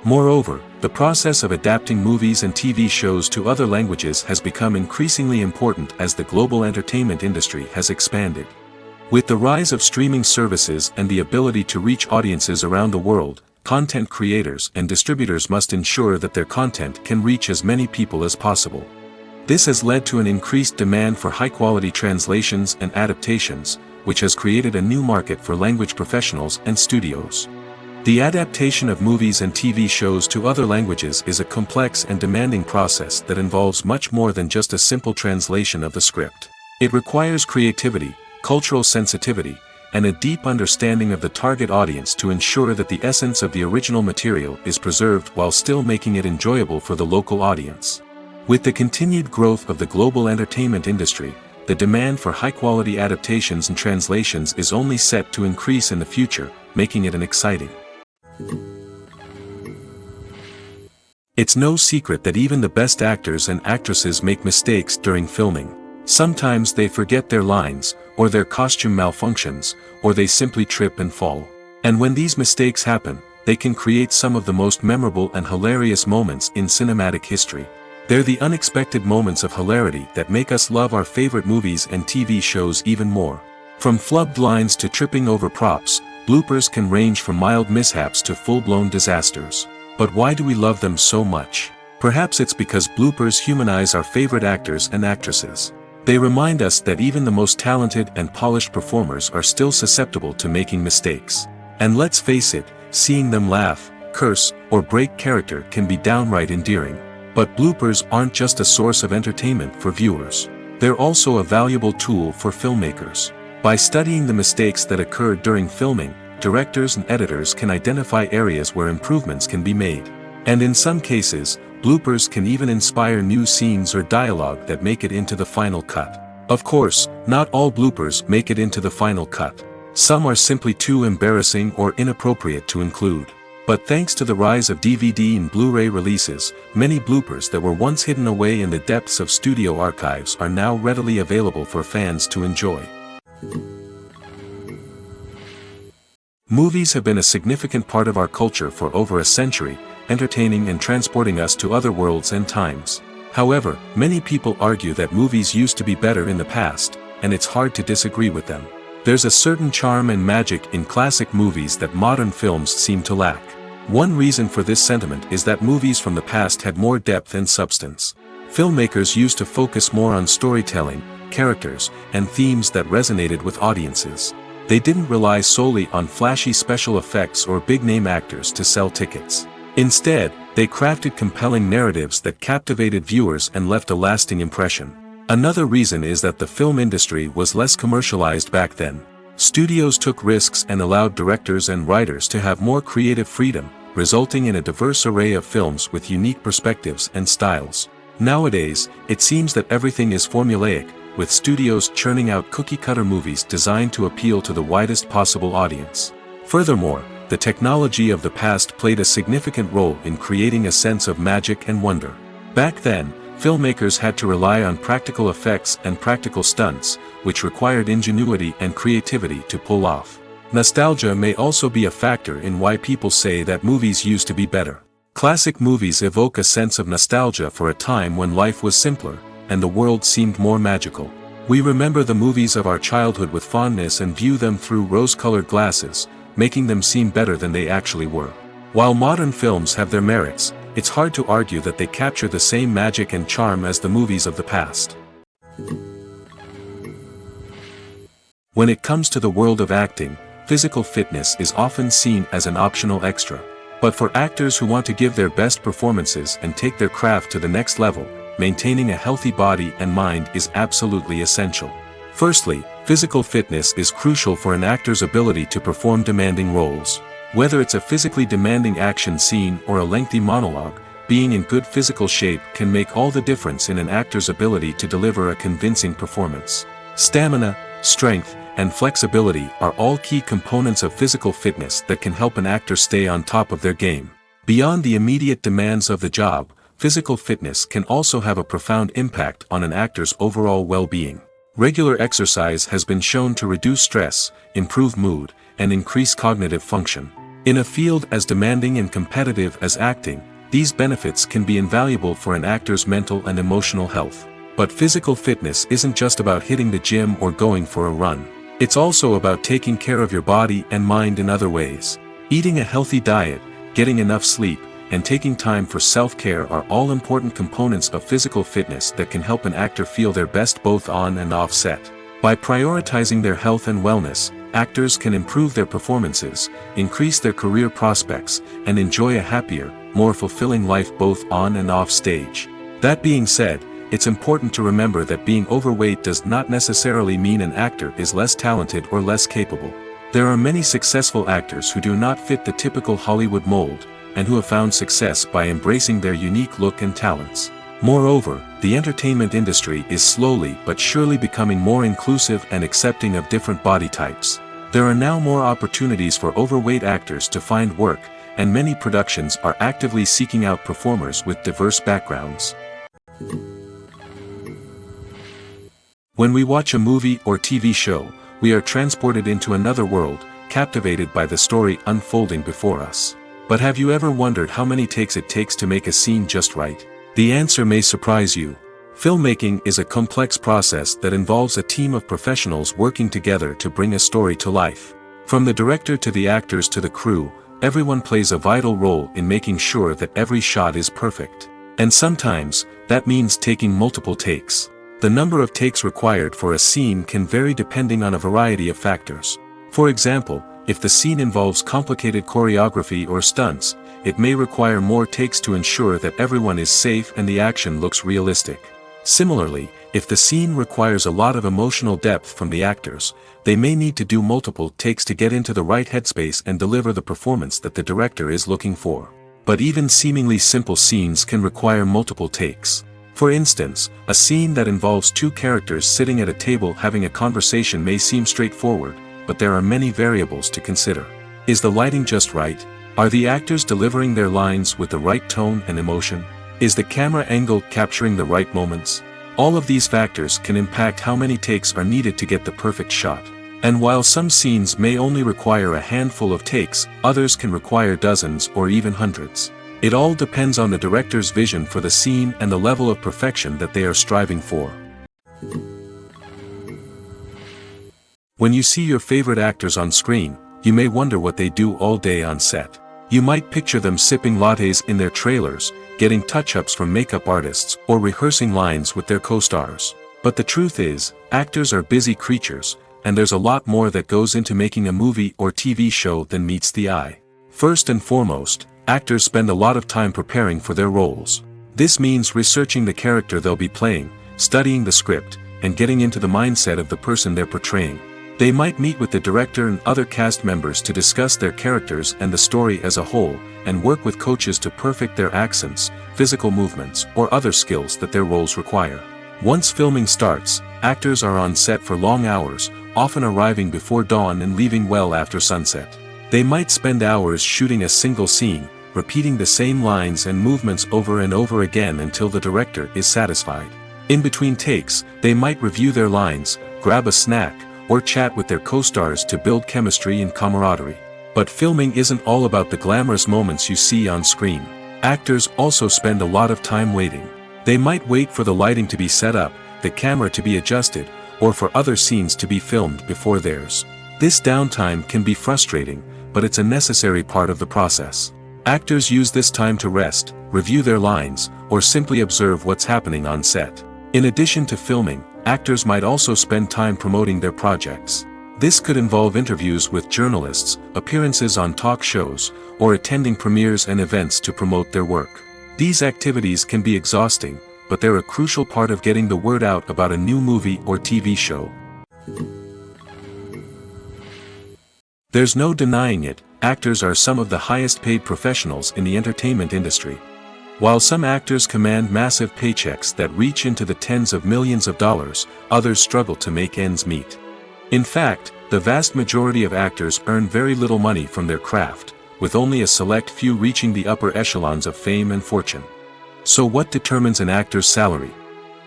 Moreover, the process of adapting movies and TV shows to other languages has become increasingly important as the global entertainment industry has expanded. With the rise of streaming services and the ability to reach audiences around the world, content creators and distributors must ensure that their content can reach as many people as possible. This has led to an increased demand for high-quality translations and adaptations, which has created a new market for language professionals and studios. The adaptation of movies and TV shows to other languages is a complex and demanding process that involves much more than just a simple translation of the script. It requires creativity, cultural sensitivity, and a deep understanding of the target audience to ensure that the essence of the original material is preserved while still making it enjoyable for the local audience. With the continued growth of the global entertainment industry, the demand for high-quality adaptations and translations is only set to increase in the future, making it an exciting. It's no secret that even the best actors and actresses make mistakes during filming. Sometimes they forget their lines, or their costume malfunctions, or they simply trip and fall. And when these mistakes happen, they can create some of the most memorable and hilarious moments in cinematic history. They're the unexpected moments of hilarity that make us love our favorite movies and TV shows even more. From flubbed lines to tripping over props, bloopers can range from mild mishaps to full-blown disasters. But why do we love them so much? Perhaps it's because bloopers humanize our favorite actors and actresses. They remind us that even the most talented and polished performers are still susceptible to making mistakes. And let's face it, seeing them laugh, curse, or break character can be downright endearing. But bloopers aren't just a source of entertainment for viewers. They're also a valuable tool for filmmakers. By studying the mistakes that occurred during filming, directors and editors can identify areas where improvements can be made. And in some cases, bloopers can even inspire new scenes or dialogue that make it into the final cut. Of course, not all bloopers make it into the final cut. Some are simply too embarrassing or inappropriate to include. But thanks to the rise of DVD and Blu-ray releases, many bloopers that were once hidden away in the depths of studio archives are now readily available for fans to enjoy. Movies have been a significant part of our culture for over a century, entertaining and transporting us to other worlds and times. However, many people argue that movies used to be better in the past, and it's hard to disagree with them. There's a certain charm and magic in classic movies that modern films seem to lack. One reason for this sentiment is that movies from the past had more depth and substance. Filmmakers used to focus more on storytelling, characters, and themes that resonated with audiences. They didn't rely solely on flashy special effects or big-name actors to sell tickets. Instead, they crafted compelling narratives that captivated viewers and left a lasting impression. Another reason is that the film industry was less commercialized back then. Studios took risks and allowed directors and writers to have more creative freedom, resulting in a diverse array of films with unique perspectives and styles. Nowadays, it seems that everything is formulaic, with studios churning out cookie-cutter movies designed to appeal to the widest possible audience. Furthermore, the technology of the past played a significant role in creating a sense of magic and wonder. Back then, filmmakers had to rely on practical effects and practical stunts, which required ingenuity and creativity to pull off. Nostalgia may also be a factor in why people say that movies used to be better. Classic movies evoke a sense of nostalgia for a time when life was simpler, and the world seemed more magical. We remember the movies of our childhood with fondness and view them through rose-colored glasses, making them seem better than they actually were. While modern films have their merits, it's hard to argue that they capture the same magic and charm as the movies of the past. When it comes to the world of acting, physical fitness is often seen as an optional extra. But for actors who want to give their best performances and take their craft to the next level, maintaining a healthy body and mind is absolutely essential. Firstly, physical fitness is crucial for an actor's ability to perform demanding roles. Whether it's a physically demanding action scene or a lengthy monologue, being in good physical shape can make all the difference in an actor's ability to deliver a convincing performance. Stamina, strength, and flexibility are all key components of physical fitness that can help an actor stay on top of their game. Beyond the immediate demands of the job, physical fitness can also have a profound impact on an actor's overall well-being. Regular exercise has been shown to reduce stress, improve mood, and increase cognitive function. In a field as demanding and competitive as acting, these benefits can be invaluable for an actor's mental and emotional health. But physical fitness isn't just about hitting the gym or going for a run. It's also about taking care of your body and mind in other ways. Eating a healthy diet, getting enough sleep, and taking time for self-care are all important components of physical fitness that can help an actor feel their best both on and off set. By prioritizing their health and wellness, actors can improve their performances, increase their career prospects, and enjoy a happier, more fulfilling life both on and off stage. That being said, it's important to remember that being overweight does not necessarily mean an actor is less talented or less capable. There are many successful actors who do not fit the typical Hollywood mold, and who have found success by embracing their unique look and talents. Moreover, the entertainment industry is slowly but surely becoming more inclusive and accepting of different body types. There are now more opportunities for overweight actors to find work, and many productions are actively seeking out performers with diverse backgrounds. When we watch a movie or TV show, we are transported into another world, captivated by the story unfolding before us. But have you ever wondered how many takes it takes to make a scene just right? The answer may surprise you. Filmmaking is a complex process that involves a team of professionals working together to bring a story to life. From the director to the actors to the crew, everyone plays a vital role in making sure that every shot is perfect. And sometimes, that means taking multiple takes. The number of takes required for a scene can vary depending on a variety of factors. For example, if the scene involves complicated choreography or stunts, it may require more takes to ensure that everyone is safe and the action looks realistic. Similarly, if the scene requires a lot of emotional depth from the actors, they may need to do multiple takes to get into the right headspace and deliver the performance that the director is looking for. But even seemingly simple scenes can require multiple takes. For instance, a scene that involves two characters sitting at a table having a conversation may seem straightforward, but there are many variables to consider. Is the lighting just right? Are the actors delivering their lines with the right tone and emotion? Is the camera angle capturing the right moments? All of these factors can impact how many takes are needed to get the perfect shot. And while some scenes may only require a handful of takes, others can require dozens or even hundreds. It all depends on the director's vision for the scene and the level of perfection that they are striving for. When you see your favorite actors on screen, you may wonder what they do all day on set. You might picture them sipping lattes in their trailers, getting touch-ups from makeup artists, or rehearsing lines with their co-stars. But the truth is, actors are busy creatures, and there's a lot more that goes into making a movie or TV show than meets the eye. First and foremost, actors spend a lot of time preparing for their roles. This means researching the character they'll be playing, studying the script, and getting into the mindset of the person they're portraying. They might meet with the director and other cast members to discuss their characters and the story as a whole, and work with coaches to perfect their accents, physical movements, or other skills that their roles require. Once filming starts, actors are on set for long hours, often arriving before dawn and leaving well after sunset. They might spend hours shooting a single scene, repeating the same lines and movements over and over again until the director is satisfied. In between takes, they might review their lines, grab a snack, or chat with their co-stars to build chemistry and camaraderie. But filming isn't all about the glamorous moments you see on screen. Actors also spend a lot of time waiting. They might wait for the lighting to be set up, the camera to be adjusted, or for other scenes to be filmed before theirs. This downtime can be frustrating, but it's a necessary part of the process. Actors use this time to rest, review their lines, or simply observe what's happening on set. In addition to filming, actors might also spend time promoting their projects. This could involve interviews with journalists, appearances on talk shows, or attending premieres and events to promote their work. These activities can be exhausting, but they're a crucial part of getting the word out about a new movie or TV show. There's no denying it, actors are some of the highest paid professionals in the entertainment industry. While some actors command massive paychecks that reach into the tens of millions of dollars, others struggle to make ends meet. In fact, the vast majority of actors earn very little money from their craft, with only a select few reaching the upper echelons of fame and fortune. So what determines an actor's salary?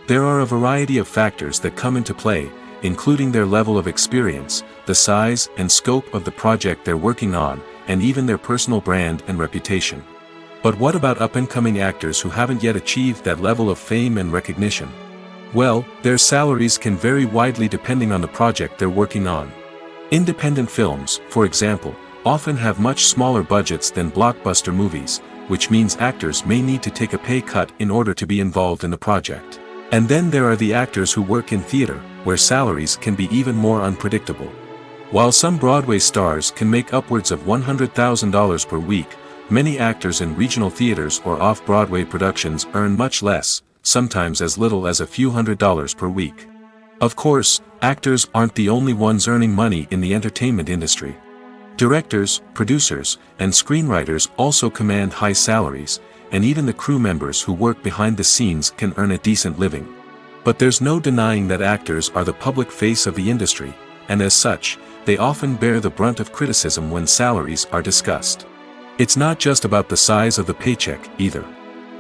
There are a variety of factors that come into play, including their level of experience, the size and scope of the project they're working on, and even their personal brand and reputation. But what about up-and-coming actors who haven't yet achieved that level of fame and recognition? Well, their salaries can vary widely depending on the project they're working on. Independent films, for example, often have much smaller budgets than blockbuster movies, which means actors may need to take a pay cut in order to be involved in the project. And then there are the actors who work in theater, where salaries can be even more unpredictable. While some Broadway stars can make upwards of $100,000 per week, many actors in regional theaters or off-Broadway productions earn much less, sometimes as little as a few $100s per week. Of course, actors aren't the only ones earning money in the entertainment industry. Directors, producers, and screenwriters also command high salaries, and even the crew members who work behind the scenes can earn a decent living. But there's no denying that actors are the public face of the industry, and as such, they often bear the brunt of criticism when salaries are discussed. It's not just about the size of the paycheck, either.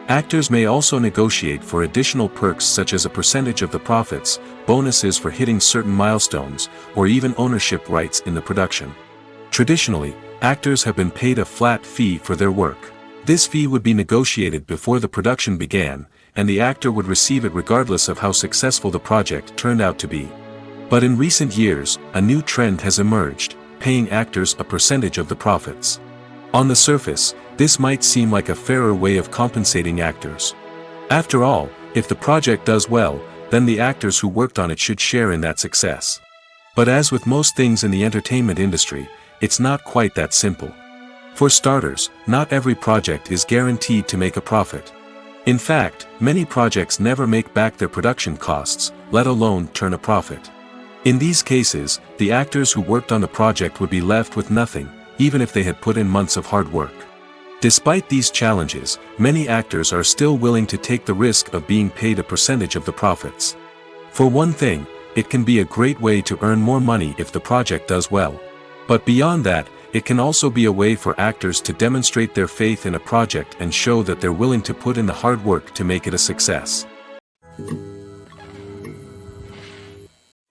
Actors may also negotiate for additional perks such as a percentage of the profits, bonuses for hitting certain milestones, or even ownership rights in the production. Traditionally, actors have been paid a flat fee for their work. This fee would be negotiated before the production began, and the actor would receive it regardless of how successful the project turned out to be. But in recent years, a new trend has emerged, paying actors a percentage of the profits. On the surface, this might seem like a fairer way of compensating actors. After all, if the project does well, then the actors who worked on it should share in that success. But as with most things in the entertainment industry, it's not quite that simple. For starters, not every project is guaranteed to make a profit. In fact, many projects never make back their production costs, let alone turn a profit. In these cases, the actors who worked on the project would be left with nothing, even if they had put in months of hard work. Despite these challenges, many actors are still willing to take the risk of being paid a percentage of the profits. For one thing, it can be a great way to earn more money if the project does well. But beyond that, it can also be a way for actors to demonstrate their faith in a project and show that they're willing to put in the hard work to make it a success.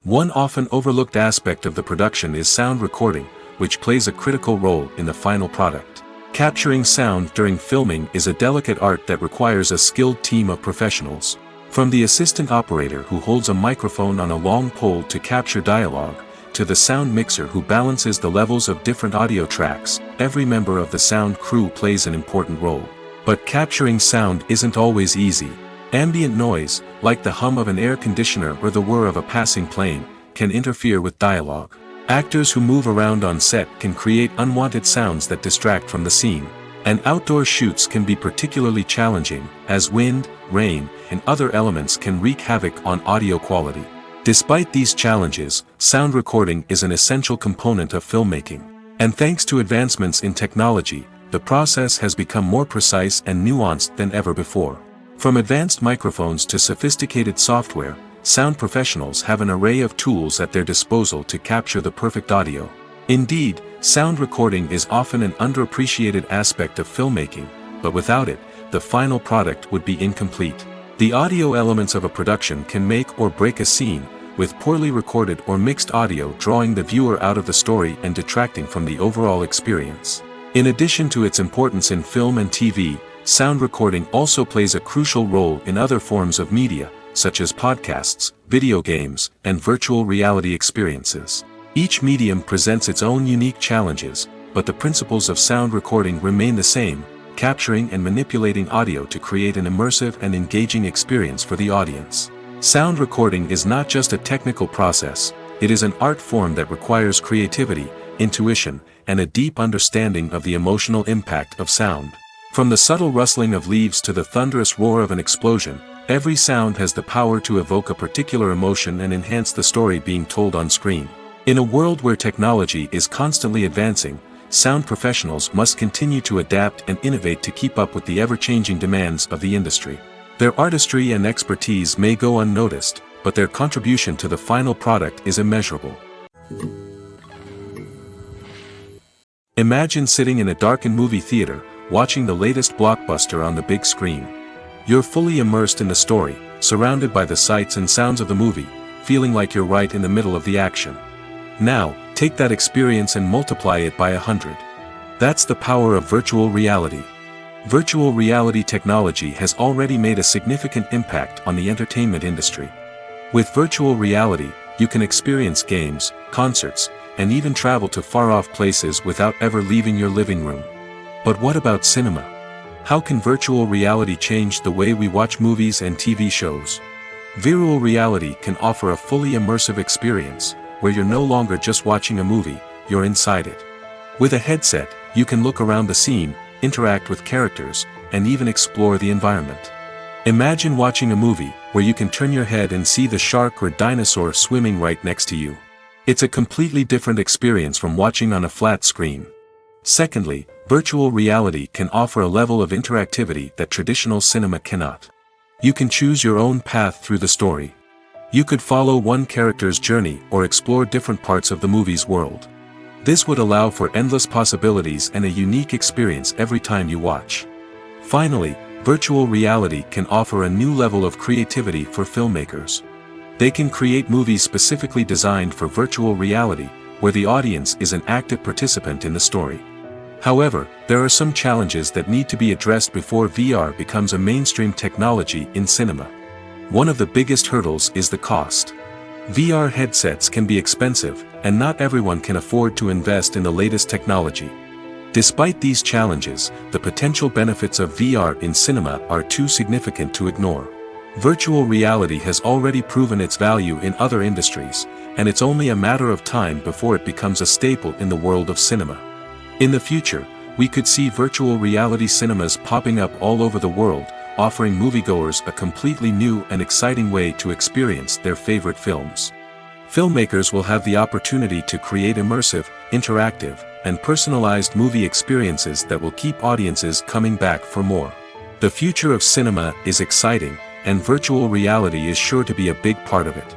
One often overlooked aspect of the production is sound recording, which plays a critical role in the final product. Capturing sound during filming is a delicate art that requires a skilled team of professionals. From the assistant operator who holds a microphone on a long pole to capture dialogue, to the sound mixer who balances the levels of different audio tracks, every member of the sound crew plays an important role. But capturing sound isn't always easy. Ambient noise, like the hum of an air conditioner or the whir of a passing plane, can interfere with dialogue. Actors who move around on set can create unwanted sounds that distract from the scene. And outdoor shoots can be particularly challenging, as wind, rain, and other elements can wreak havoc on audio quality. Despite these challenges, sound recording is an essential component of filmmaking. And thanks to advancements in technology, the process has become more precise and nuanced than ever before. From advanced microphones to sophisticated software, sound professionals have an array of tools at their disposal to capture the perfect audio. Indeed, sound recording is often an underappreciated aspect of filmmaking, but without it, the final product would be incomplete. The audio elements of a production can make or break a scene, with poorly recorded or mixed audio drawing the viewer out of the story and detracting from the overall experience. In addition to its importance in film and TV, sound recording also plays a crucial role in other forms of media, such as podcasts, video games, and virtual reality experiences. Each medium presents its own unique challenges, but the principles of sound recording remain the same, capturing and manipulating audio to create an immersive and engaging experience for the audience. Sound recording is not just a technical process, it is an art form that requires creativity, intuition, and a deep understanding of the emotional impact of sound. From the subtle rustling of leaves to the thunderous roar of an explosion, every sound has the power to evoke a particular emotion and enhance the story being told on screen. In a world where technology is constantly advancing, sound professionals must continue to adapt and innovate to keep up with the ever-changing demands of the industry. Their artistry and expertise may go unnoticed, but their contribution to the final product is immeasurable. Imagine sitting in a darkened movie theater, watching the latest blockbuster on the big screen. You're fully immersed in the story, surrounded by the sights and sounds of the movie, feeling like you're right in the middle of the action. Now, take that experience and multiply it by 100. That's the power of virtual reality. Virtual reality technology has already made a significant impact on the entertainment industry. With virtual reality, you can experience games, concerts, and even travel to far-off places without ever leaving your living room. But what about cinema? How can virtual reality change the way we watch movies and TV shows? Virtual reality can offer a fully immersive experience, where you're no longer just watching a movie, you're inside it. With a headset, you can look around the scene, interact with characters, and even explore the environment. Imagine watching a movie, where you can turn your head and see the shark or dinosaur swimming right next to you. It's a completely different experience from watching on a flat screen. Secondly, virtual reality can offer a level of interactivity that traditional cinema cannot. You can choose your own path through the story. You could follow one character's journey or explore different parts of the movie's world. This would allow for endless possibilities and a unique experience every time you watch. Finally, virtual reality can offer a new level of creativity for filmmakers. They can create movies specifically designed for virtual reality, where the audience is an active participant in the story. However, there are some challenges that need to be addressed before VR becomes a mainstream technology in cinema. One of the biggest hurdles is the cost. VR headsets can be expensive, and not everyone can afford to invest in the latest technology. Despite these challenges, the potential benefits of VR in cinema are too significant to ignore. Virtual reality has already proven its value in other industries, and it's only a matter of time before it becomes a staple in the world of cinema. In the future, we could see virtual reality cinemas popping up all over the world, offering moviegoers a completely new and exciting way to experience their favorite films. Filmmakers will have the opportunity to create immersive, interactive, and personalized movie experiences that will keep audiences coming back for more. The future of cinema is exciting, and virtual reality is sure to be a big part of it.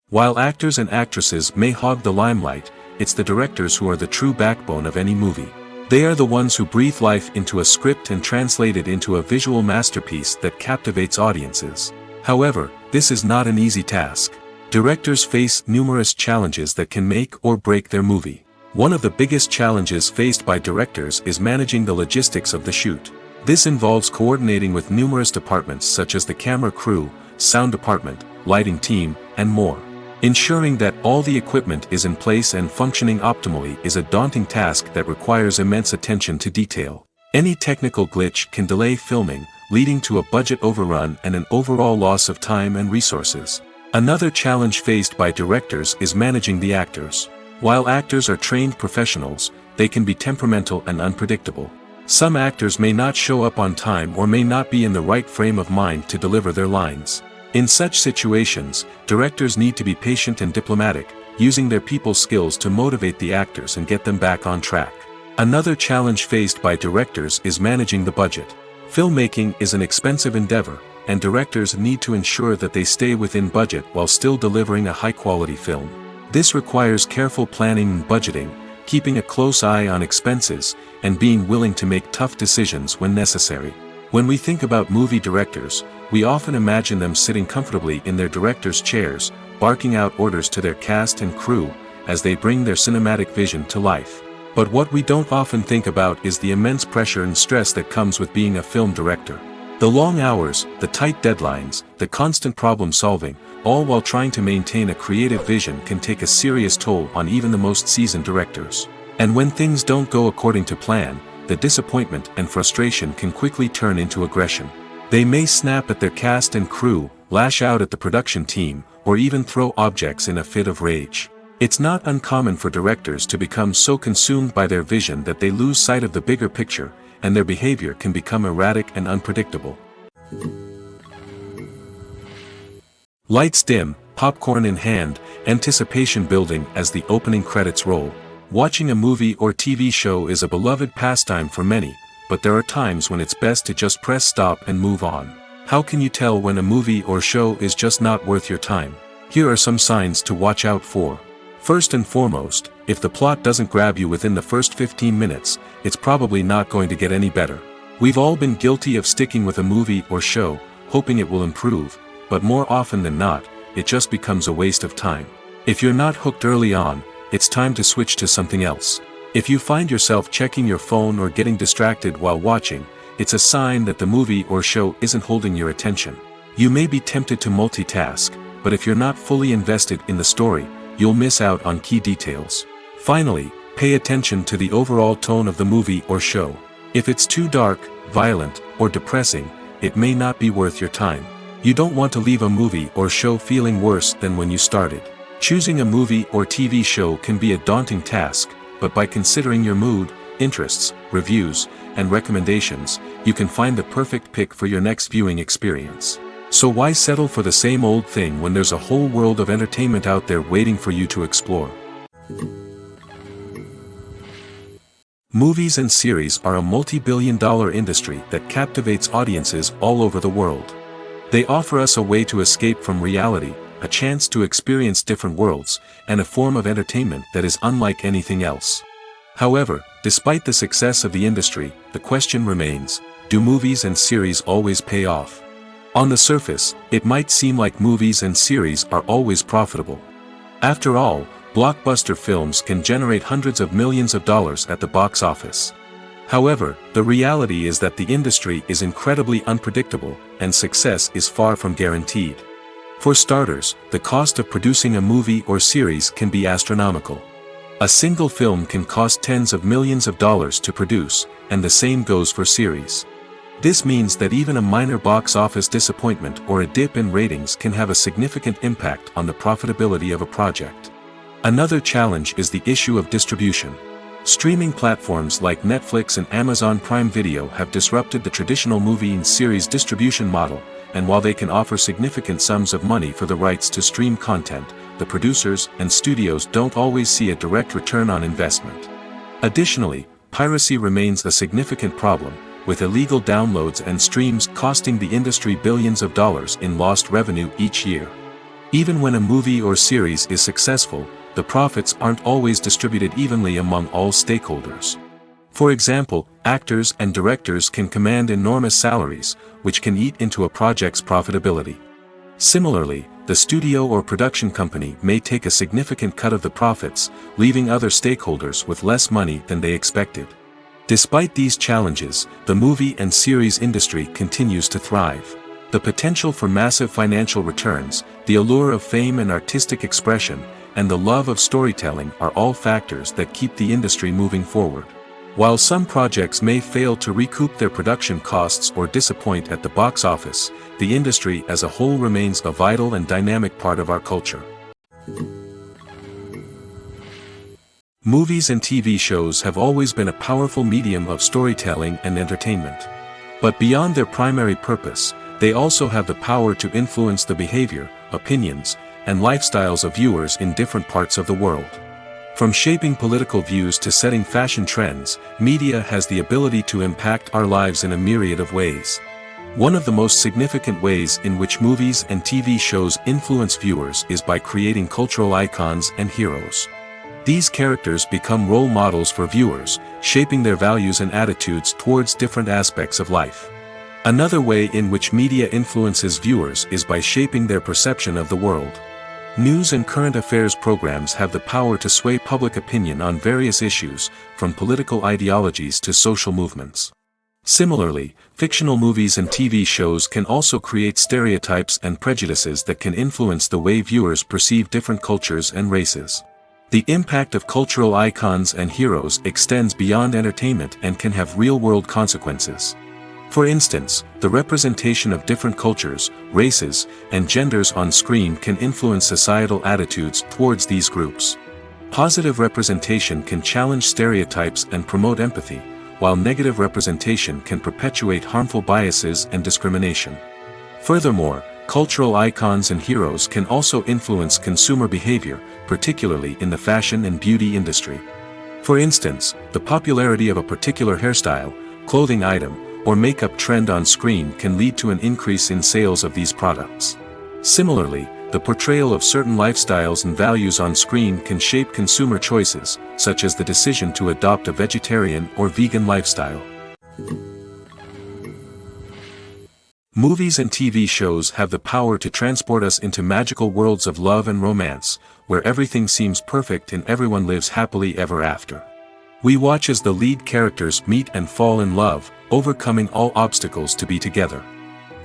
While actors and actresses may hog the limelight, it's the directors who are the true backbone of any movie. They are the ones who breathe life into a script and translate it into a visual masterpiece that captivates audiences. However, this is not an easy task. Directors face numerous challenges that can make or break their movie. One of the biggest challenges faced by directors is managing the logistics of the shoot. This involves coordinating with numerous departments such as the camera crew, sound department, lighting team, and more. Ensuring that all the equipment is in place and functioning optimally is a daunting task that requires immense attention to detail. Any technical glitch can delay filming, leading to a budget overrun and an overall loss of time and resources. Another challenge faced by directors is managing the actors. While actors are trained professionals, they can be temperamental and unpredictable. Some actors may not show up on time or may not be in the right frame of mind to deliver their lines. In such situations, directors need to be patient and diplomatic, using their people skills to motivate the actors and get them back on track. Another challenge faced by directors is managing the budget. Filmmaking is an expensive endeavor, and directors need to ensure that they stay within budget while still delivering a high-quality film. This requires careful planning and budgeting, keeping a close eye on expenses, and being willing to make tough decisions when necessary. When we think about movie directors, we often imagine them sitting comfortably in their director's chairs, barking out orders to their cast and crew, as they bring their cinematic vision to life. But what we don't often think about is the immense pressure and stress that comes with being a film director. The long hours, the tight deadlines, the constant problem solving, all while trying to maintain a creative vision can take a serious toll on even the most seasoned directors. And when things don't go according to plan, the disappointment and frustration can quickly turn into aggression. They may snap at their cast and crew, lash out at the production team, or even throw objects in a fit of rage. It's not uncommon for directors to become so consumed by their vision that they lose sight of the bigger picture, and their behavior can become erratic and unpredictable. Lights dim, popcorn in hand, anticipation building as the opening credits roll. Watching a movie or TV show is a beloved pastime for many, but there are times when it's best to just press stop and move on. How can you tell when a movie or show is just not worth your time? Here are some signs to watch out for. First and foremost, if the plot doesn't grab you within the first 15 minutes, it's probably not going to get any better. We've all been guilty of sticking with a movie or show, hoping it will improve, but more often than not, it just becomes a waste of time. If you're not hooked early on, it's time to switch to something else. If you find yourself checking your phone or getting distracted while watching, it's a sign that the movie or show isn't holding your attention. You may be tempted to multitask, but if you're not fully invested in the story, you'll miss out on key details. Finally, pay attention to the overall tone of the movie or show. If it's too dark, violent, or depressing, it may not be worth your time. You don't want to leave a movie or show feeling worse than when you started. Choosing a movie or TV show can be a daunting task, but by considering your mood, interests, reviews, and recommendations, you can find the perfect pick for your next viewing experience. So why settle for the same old thing when there's a whole world of entertainment out there waiting for you to explore? Movies and series are a multi-billion-dollar industry that captivates audiences all over the world. They offer us a way to escape from reality, a chance to experience different worlds, and a form of entertainment that is unlike anything else. However, despite the success of the industry, the question remains, do movies and series always pay off? On the surface, it might seem like movies and series are always profitable. After all, blockbuster films can generate hundreds of millions of dollars at the box office. However, the reality is that the industry is incredibly unpredictable, and success is far from guaranteed. For starters, the cost of producing a movie or series can be astronomical. A single film can cost tens of millions of dollars to produce, and the same goes for series. This means that even a minor box office disappointment or a dip in ratings can have a significant impact on the profitability of a project. Another challenge is the issue of distribution. Streaming platforms like Netflix and Amazon Prime Video have disrupted the traditional movie and series distribution model, and while they can offer significant sums of money for the rights to stream content, the producers and studios don't always see a direct return on investment. Additionally, piracy remains a significant problem, with illegal downloads and streams costing the industry billions of dollars in lost revenue each year. Even when a movie or series is successful, the profits aren't always distributed evenly among all stakeholders. For example, actors and directors can command enormous salaries, which can eat into a project's profitability. Similarly, the studio or production company may take a significant cut of the profits, leaving other stakeholders with less money than they expected. Despite these challenges, the movie and series industry continues to thrive. The potential for massive financial returns, the allure of fame and artistic expression, and the love of storytelling are all factors that keep the industry moving forward. While some projects may fail to recoup their production costs or disappoint at the box office, the industry as a whole remains a vital and dynamic part of our culture. Movies and TV shows have always been a powerful medium of storytelling and entertainment. But beyond their primary purpose, they also have the power to influence the behavior, opinions, and lifestyles of viewers in different parts of the world. From shaping political views to setting fashion trends, media has the ability to impact our lives in a myriad of ways. One of the most significant ways in which movies and TV shows influence viewers is by creating cultural icons and heroes. These characters become role models for viewers, shaping their values and attitudes towards different aspects of life. Another way in which media influences viewers is by shaping their perception of the world. News and current affairs programs have the power to sway public opinion on various issues, from political ideologies to social movements. Similarly, fictional movies and TV shows can also create stereotypes and prejudices that can influence the way viewers perceive different cultures and races. The impact of cultural icons and heroes extends beyond entertainment and can have real-world consequences. For instance, the representation of different cultures, races, and genders on screen can influence societal attitudes towards these groups. Positive representation can challenge stereotypes and promote empathy, while negative representation can perpetuate harmful biases and discrimination. Furthermore, Cultural icons and heroes can also influence consumer behavior, particularly in the fashion and beauty industry. For instance, the popularity of a particular hairstyle, clothing item, or makeup trend on screen can lead to an increase in sales of these products. Similarly, the portrayal of certain lifestyles and values on screen can shape consumer choices, such as the decision to adopt a vegetarian or vegan lifestyle. Movies and TV shows have the power to transport us into magical worlds of love and romance, where everything seems perfect and everyone lives happily ever after. We watch as the lead characters meet and fall in love, overcoming all obstacles to be together.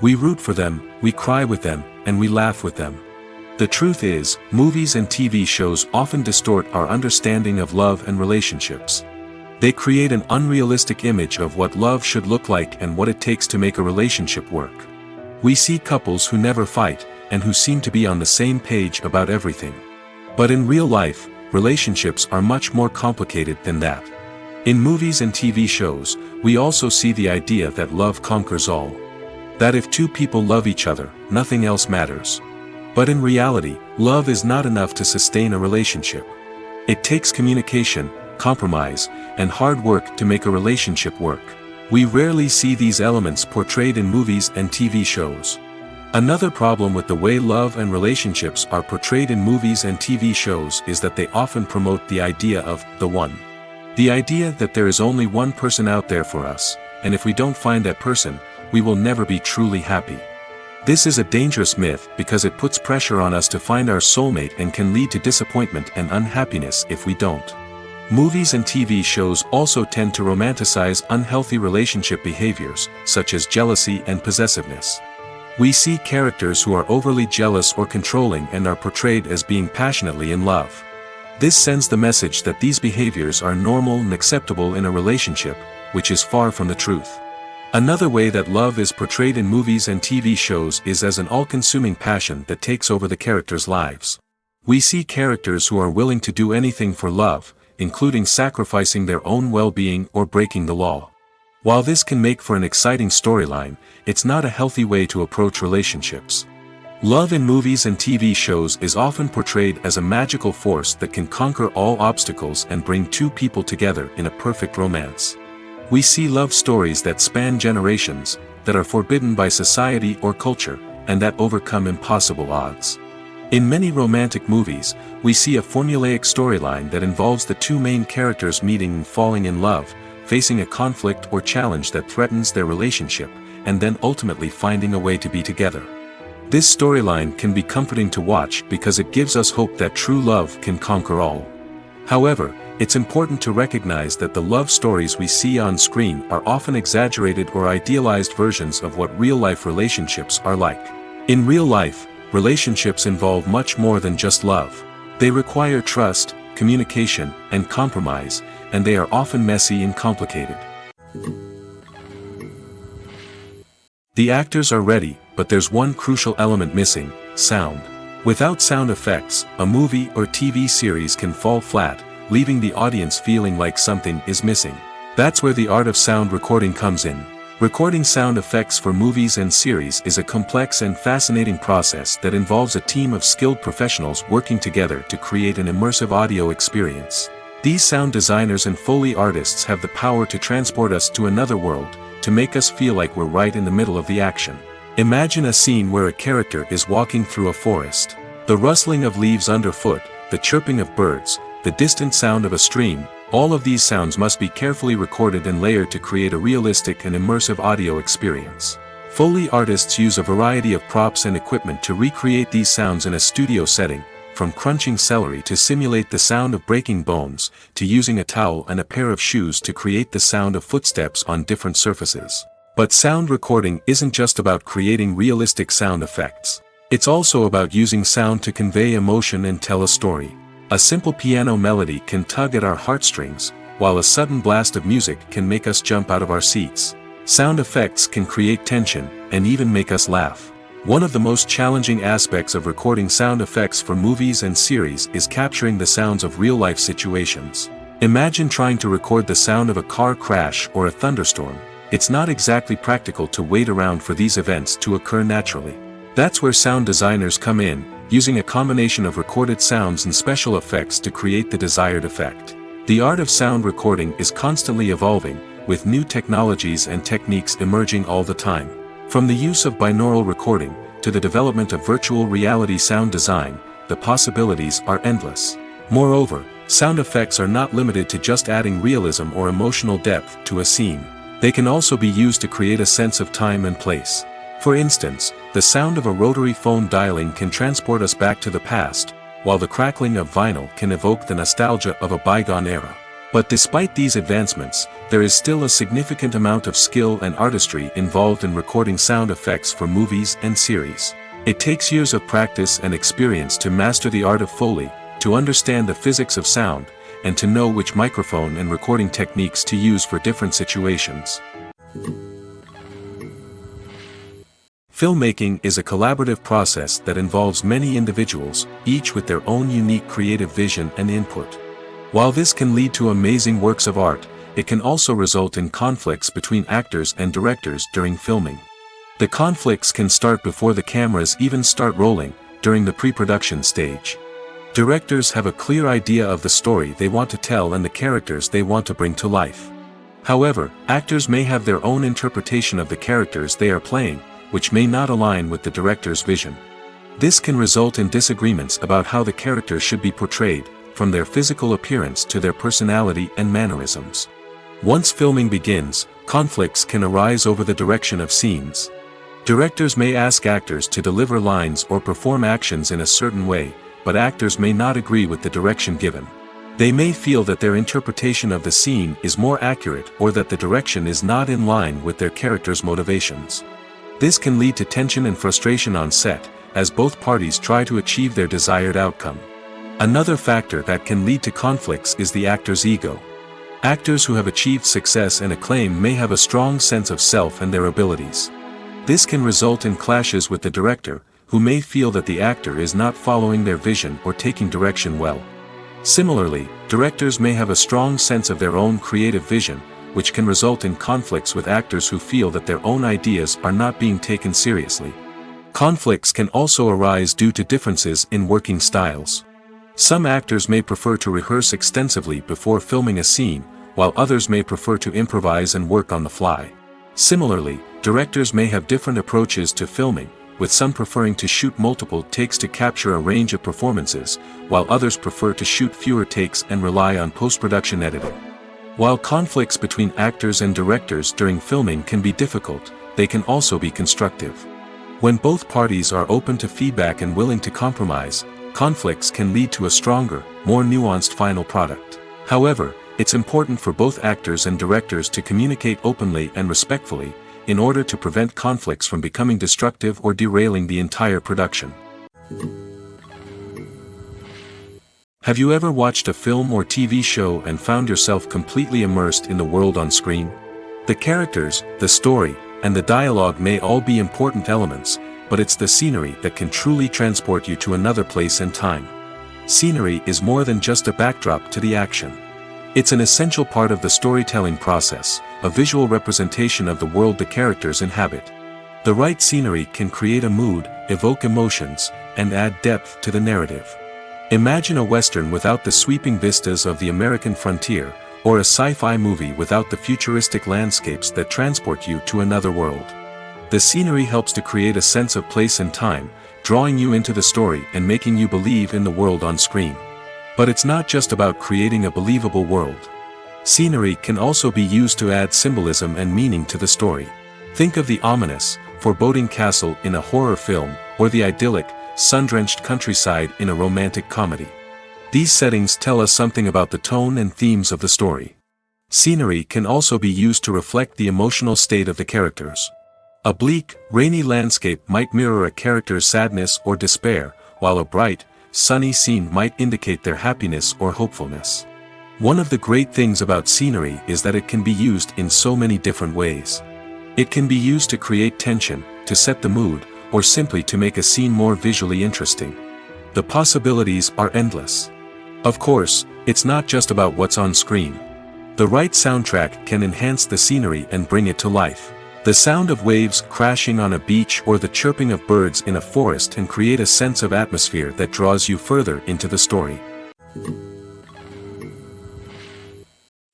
We root for them, we cry with them, and we laugh with them. The truth is, movies and TV shows often distort our understanding of love and relationships. They create an unrealistic image of what love should look like and what it takes to make a relationship work. We see couples who never fight, and who seem to be on the same page about everything. But in real life, relationships are much more complicated than that. In movies and TV shows, we also see the idea that love conquers all. That if two people love each other, nothing else matters. But in reality, love is not enough to sustain a relationship. It takes communication, compromise, and hard work to make a relationship work. We rarely see these elements portrayed in movies and TV shows. Another problem with the way love and relationships are portrayed in movies and TV shows is that they often promote the idea of the one. The idea that there is only one person out there for us, and if we don't find that person, we will never be truly happy. This is a dangerous myth because it puts pressure on us to find our soulmate and can lead to disappointment and unhappiness if we don't. Movies and TV shows also tend to romanticize unhealthy relationship behaviors, such as jealousy and possessiveness. We see characters who are overly jealous or controlling and are portrayed as being passionately in love. This sends the message that these behaviors are normal and acceptable in a relationship, which is far from the truth. Another way that love is portrayed in movies and TV shows is as an all-consuming passion that takes over the characters' lives. We see characters who are willing to do anything for love, including sacrificing their own well-being or breaking the law. While this can make for an exciting storyline, it's not a healthy way to approach relationships. Love in movies and TV shows is often portrayed as a magical force that can conquer all obstacles and bring two people together in a perfect romance. We see love stories that span generations, that are forbidden by society or culture, and that overcome impossible odds. In many romantic movies, we see a formulaic storyline that involves the two main characters meeting and falling in love, facing a conflict or challenge that threatens their relationship, and then ultimately finding a way to be together. This storyline can be comforting to watch because it gives us hope that true love can conquer all. However, it's important to recognize that the love stories we see on screen are often exaggerated or idealized versions of what real-life relationships are like. In real life, relationships involve much more than just love. They require trust, communication, and compromise, and they are often messy and complicated. The actors are ready, but there's one crucial element missing: sound. Without sound effects, a movie or TV series can fall flat, leaving the audience feeling like something is missing. That's where the art of sound recording comes in. Recording sound effects for movies and series is a complex and fascinating process that involves a team of skilled professionals working together to create an immersive audio experience. These sound designers and Foley artists have the power to transport us to another world, to make us feel like we're right in the middle of the action. Imagine a scene where a character is walking through a forest. The rustling of leaves underfoot, the chirping of birds, the distant sound of a stream, all of these sounds must be carefully recorded and layered to create a realistic and immersive audio experience. Foley artists use a variety of props and equipment to recreate these sounds in a studio setting, from crunching celery to simulate the sound of breaking bones, to using a towel and a pair of shoes to create the sound of footsteps on different surfaces. But sound recording isn't just about creating realistic sound effects. It's also about using sound to convey emotion and tell a story. A simple piano melody can tug at our heartstrings, while a sudden blast of music can make us jump out of our seats. Sound effects can create tension, and even make us laugh. One of the most challenging aspects of recording sound effects for movies and series is capturing the sounds of real-life situations. Imagine trying to record the sound of a car crash or a thunderstorm. It's not exactly practical to wait around for these events to occur naturally. That's where sound designers come in, using a combination of recorded sounds and special effects to create the desired effect. The art of sound recording is constantly evolving, with new technologies and techniques emerging all the time. From the use of binaural recording, to the development of virtual reality sound design, the possibilities are endless. Moreover, sound effects are not limited to just adding realism or emotional depth to a scene. They can also be used to create a sense of time and place. For instance, the sound of a rotary phone dialing can transport us back to the past, while the crackling of vinyl can evoke the nostalgia of a bygone era. But despite these advancements, there is still a significant amount of skill and artistry involved in recording sound effects for movies and series. It takes years of practice and experience to master the art of Foley, to understand the physics of sound, and to know which microphone and recording techniques to use for different situations. Filmmaking is a collaborative process that involves many individuals, each with their own unique creative vision and input. While this can lead to amazing works of art, it can also result in conflicts between actors and directors during filming. The conflicts can start before the cameras even start rolling, during the pre-production stage. Directors have a clear idea of the story they want to tell and the characters they want to bring to life. However, actors may have their own interpretation of the characters they are playing, which may not align with the director's vision. This can result in disagreements about how the characters should be portrayed, from their physical appearance to their personality and mannerisms. Once filming begins, conflicts can arise over the direction of scenes. Directors may ask actors to deliver lines or perform actions in a certain way, but actors may not agree with the direction given. They may feel that their interpretation of the scene is more accurate or that the direction is not in line with their character's motivations. This can lead to tension and frustration on set, as both parties try to achieve their desired outcome. Another factor that can lead to conflicts is the actor's ego. Actors who have achieved success and acclaim may have a strong sense of self and their abilities. This can result in clashes with the director, who may feel that the actor is not following their vision or taking direction well. Similarly, directors may have a strong sense of their own creative vision, which can result in conflicts with actors who feel that their own ideas are not being taken seriously. Conflicts can also arise due to differences in working styles. Some actors may prefer to rehearse extensively before filming a scene, while others may prefer to improvise and work on the fly. Similarly, directors may have different approaches to filming, with some preferring to shoot multiple takes to capture a range of performances, while others prefer to shoot fewer takes and rely on post-production editing. While conflicts between actors and directors during filming can be difficult, they can also be constructive. When both parties are open to feedback and willing to compromise, conflicts can lead to a stronger, more nuanced final product. However, it's important for both actors and directors to communicate openly and respectfully, in order to prevent conflicts from becoming destructive or derailing the entire production. Have you ever watched a film or TV show and found yourself completely immersed in the world on screen? The characters, the story, and the dialogue may all be important elements, but it's the scenery that can truly transport you to another place and time. Scenery is more than just a backdrop to the action. It's an essential part of the storytelling process, a visual representation of the world the characters inhabit. The right scenery can create a mood, evoke emotions, and add depth to the narrative. Imagine a Western without the sweeping vistas of the American frontier, or a sci-fi movie without the futuristic landscapes that transport you to another world. The scenery helps to create a sense of place and time, drawing you into the story and making you believe in the world on screen. But it's not just about creating a believable world. Scenery can also be used to add symbolism and meaning to the story. Think of the ominous, foreboding castle in a horror film, or the idyllic, sun-drenched countryside in a romantic comedy. These settings tell us something about the tone and themes of the story. Scenery can also be used to reflect the emotional state of the characters. A bleak, rainy landscape might mirror a character's sadness or despair, while a bright, sunny scene might indicate their happiness or hopefulness. One of the great things about scenery is that it can be used in so many different ways. It can be used to create tension, to set the mood, or simply to make a scene more visually interesting. The possibilities are endless. Of course, it's not just about what's on screen. The right soundtrack can enhance the scenery and bring it to life. The sound of waves crashing on a beach or the chirping of birds in a forest can create a sense of atmosphere that draws you further into the story.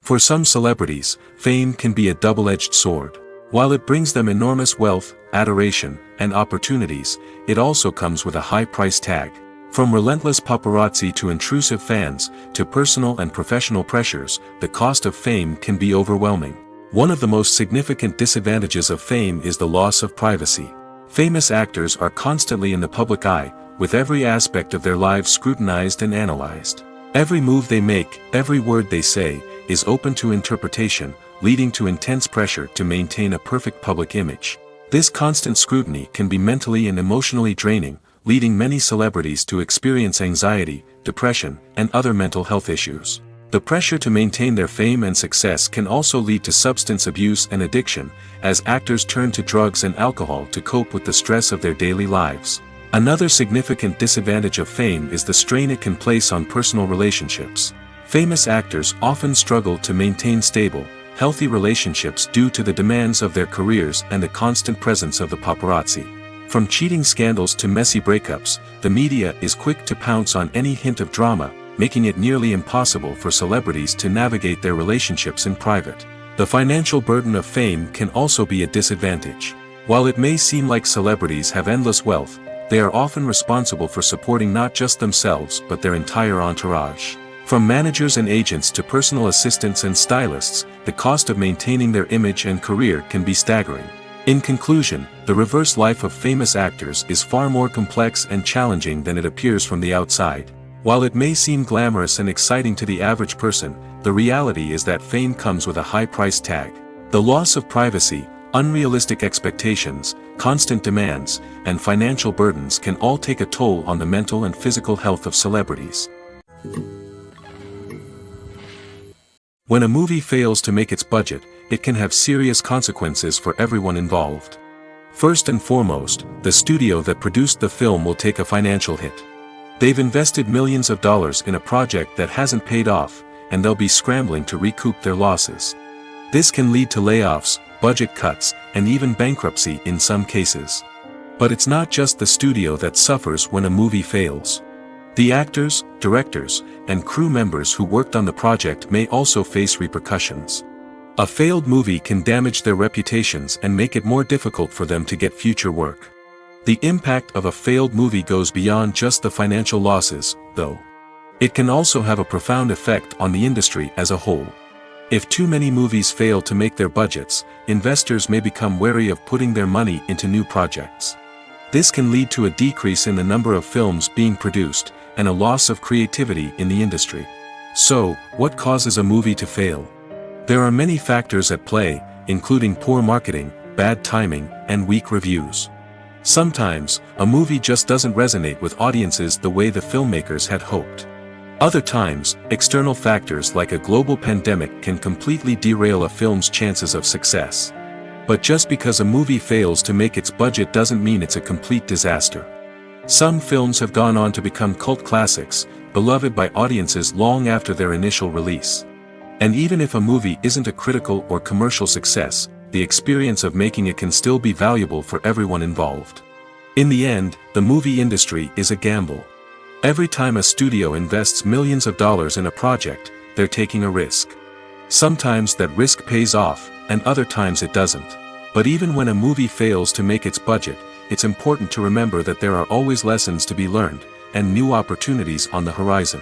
For some celebrities, fame can be a double-edged sword. While it brings them enormous wealth, adoration, and opportunities, it also comes with a high price tag. From relentless paparazzi to intrusive fans, to personal and professional pressures, the cost of fame can be overwhelming. One of the most significant disadvantages of fame is the loss of privacy. Famous actors are constantly in the public eye, with every aspect of their lives scrutinized and analyzed. Every move they make, every word they say, is open to interpretation, leading to intense pressure to maintain a perfect public image. This constant scrutiny can be mentally and emotionally draining, leading many celebrities to experience anxiety, depression, and other mental health issues. The pressure to maintain their fame and success can also lead to substance abuse and addiction, as actors turn to drugs and alcohol to cope with the stress of their daily lives. Another significant disadvantage of fame is the strain it can place on personal relationships. Famous actors often struggle to maintain stable, healthy relationships due to the demands of their careers and the constant presence of the paparazzi. From cheating scandals to messy breakups, the media is quick to pounce on any hint of drama, making it nearly impossible for celebrities to navigate their relationships in private. The financial burden of fame can also be a disadvantage. While it may seem like celebrities have endless wealth, they are often responsible for supporting not just themselves but their entire entourage. From managers and agents to personal assistants and stylists, the cost of maintaining their image and career can be staggering. In conclusion, the reverse life of famous actors is far more complex and challenging than it appears from the outside. While it may seem glamorous and exciting to the average person, the reality is that fame comes with a high price tag. The loss of privacy, unrealistic expectations, constant demands, and financial burdens can all take a toll on the mental and physical health of celebrities. When a movie fails to make its budget, it can have serious consequences for everyone involved. First and foremost, the studio that produced the film will take a financial hit. They've invested millions of dollars in a project that hasn't paid off, and they'll be scrambling to recoup their losses. This can lead to layoffs, budget cuts, and even bankruptcy in some cases. But it's not just the studio that suffers when a movie fails. The actors, directors, and crew members who worked on the project may also face repercussions. A failed movie can damage their reputations and make it more difficult for them to get future work. The impact of a failed movie goes beyond just the financial losses, though. It can also have a profound effect on the industry as a whole. If too many movies fail to make their budgets, investors may become wary of putting their money into new projects. This can lead to a decrease in the number of films being produced, and a loss of creativity in the industry. So, what causes a movie to fail? There are many factors at play, including poor marketing, bad timing, and weak reviews. Sometimes, a movie just doesn't resonate with audiences the way the filmmakers had hoped. Other times, external factors like a global pandemic can completely derail a film's chances of success. But just because a movie fails to make its budget doesn't mean it's a complete disaster. Some films have gone on to become cult classics, beloved by audiences long after their initial release. And even if a movie isn't a critical or commercial success, the experience of making it can still be valuable for everyone involved. In the end, the movie industry is a gamble. Every time a studio invests millions of dollars in a project, they're taking a risk. Sometimes that risk pays off, and other times it doesn't. But even when a movie fails to make its budget, it's important to remember that there are always lessons to be learned, and new opportunities on the horizon.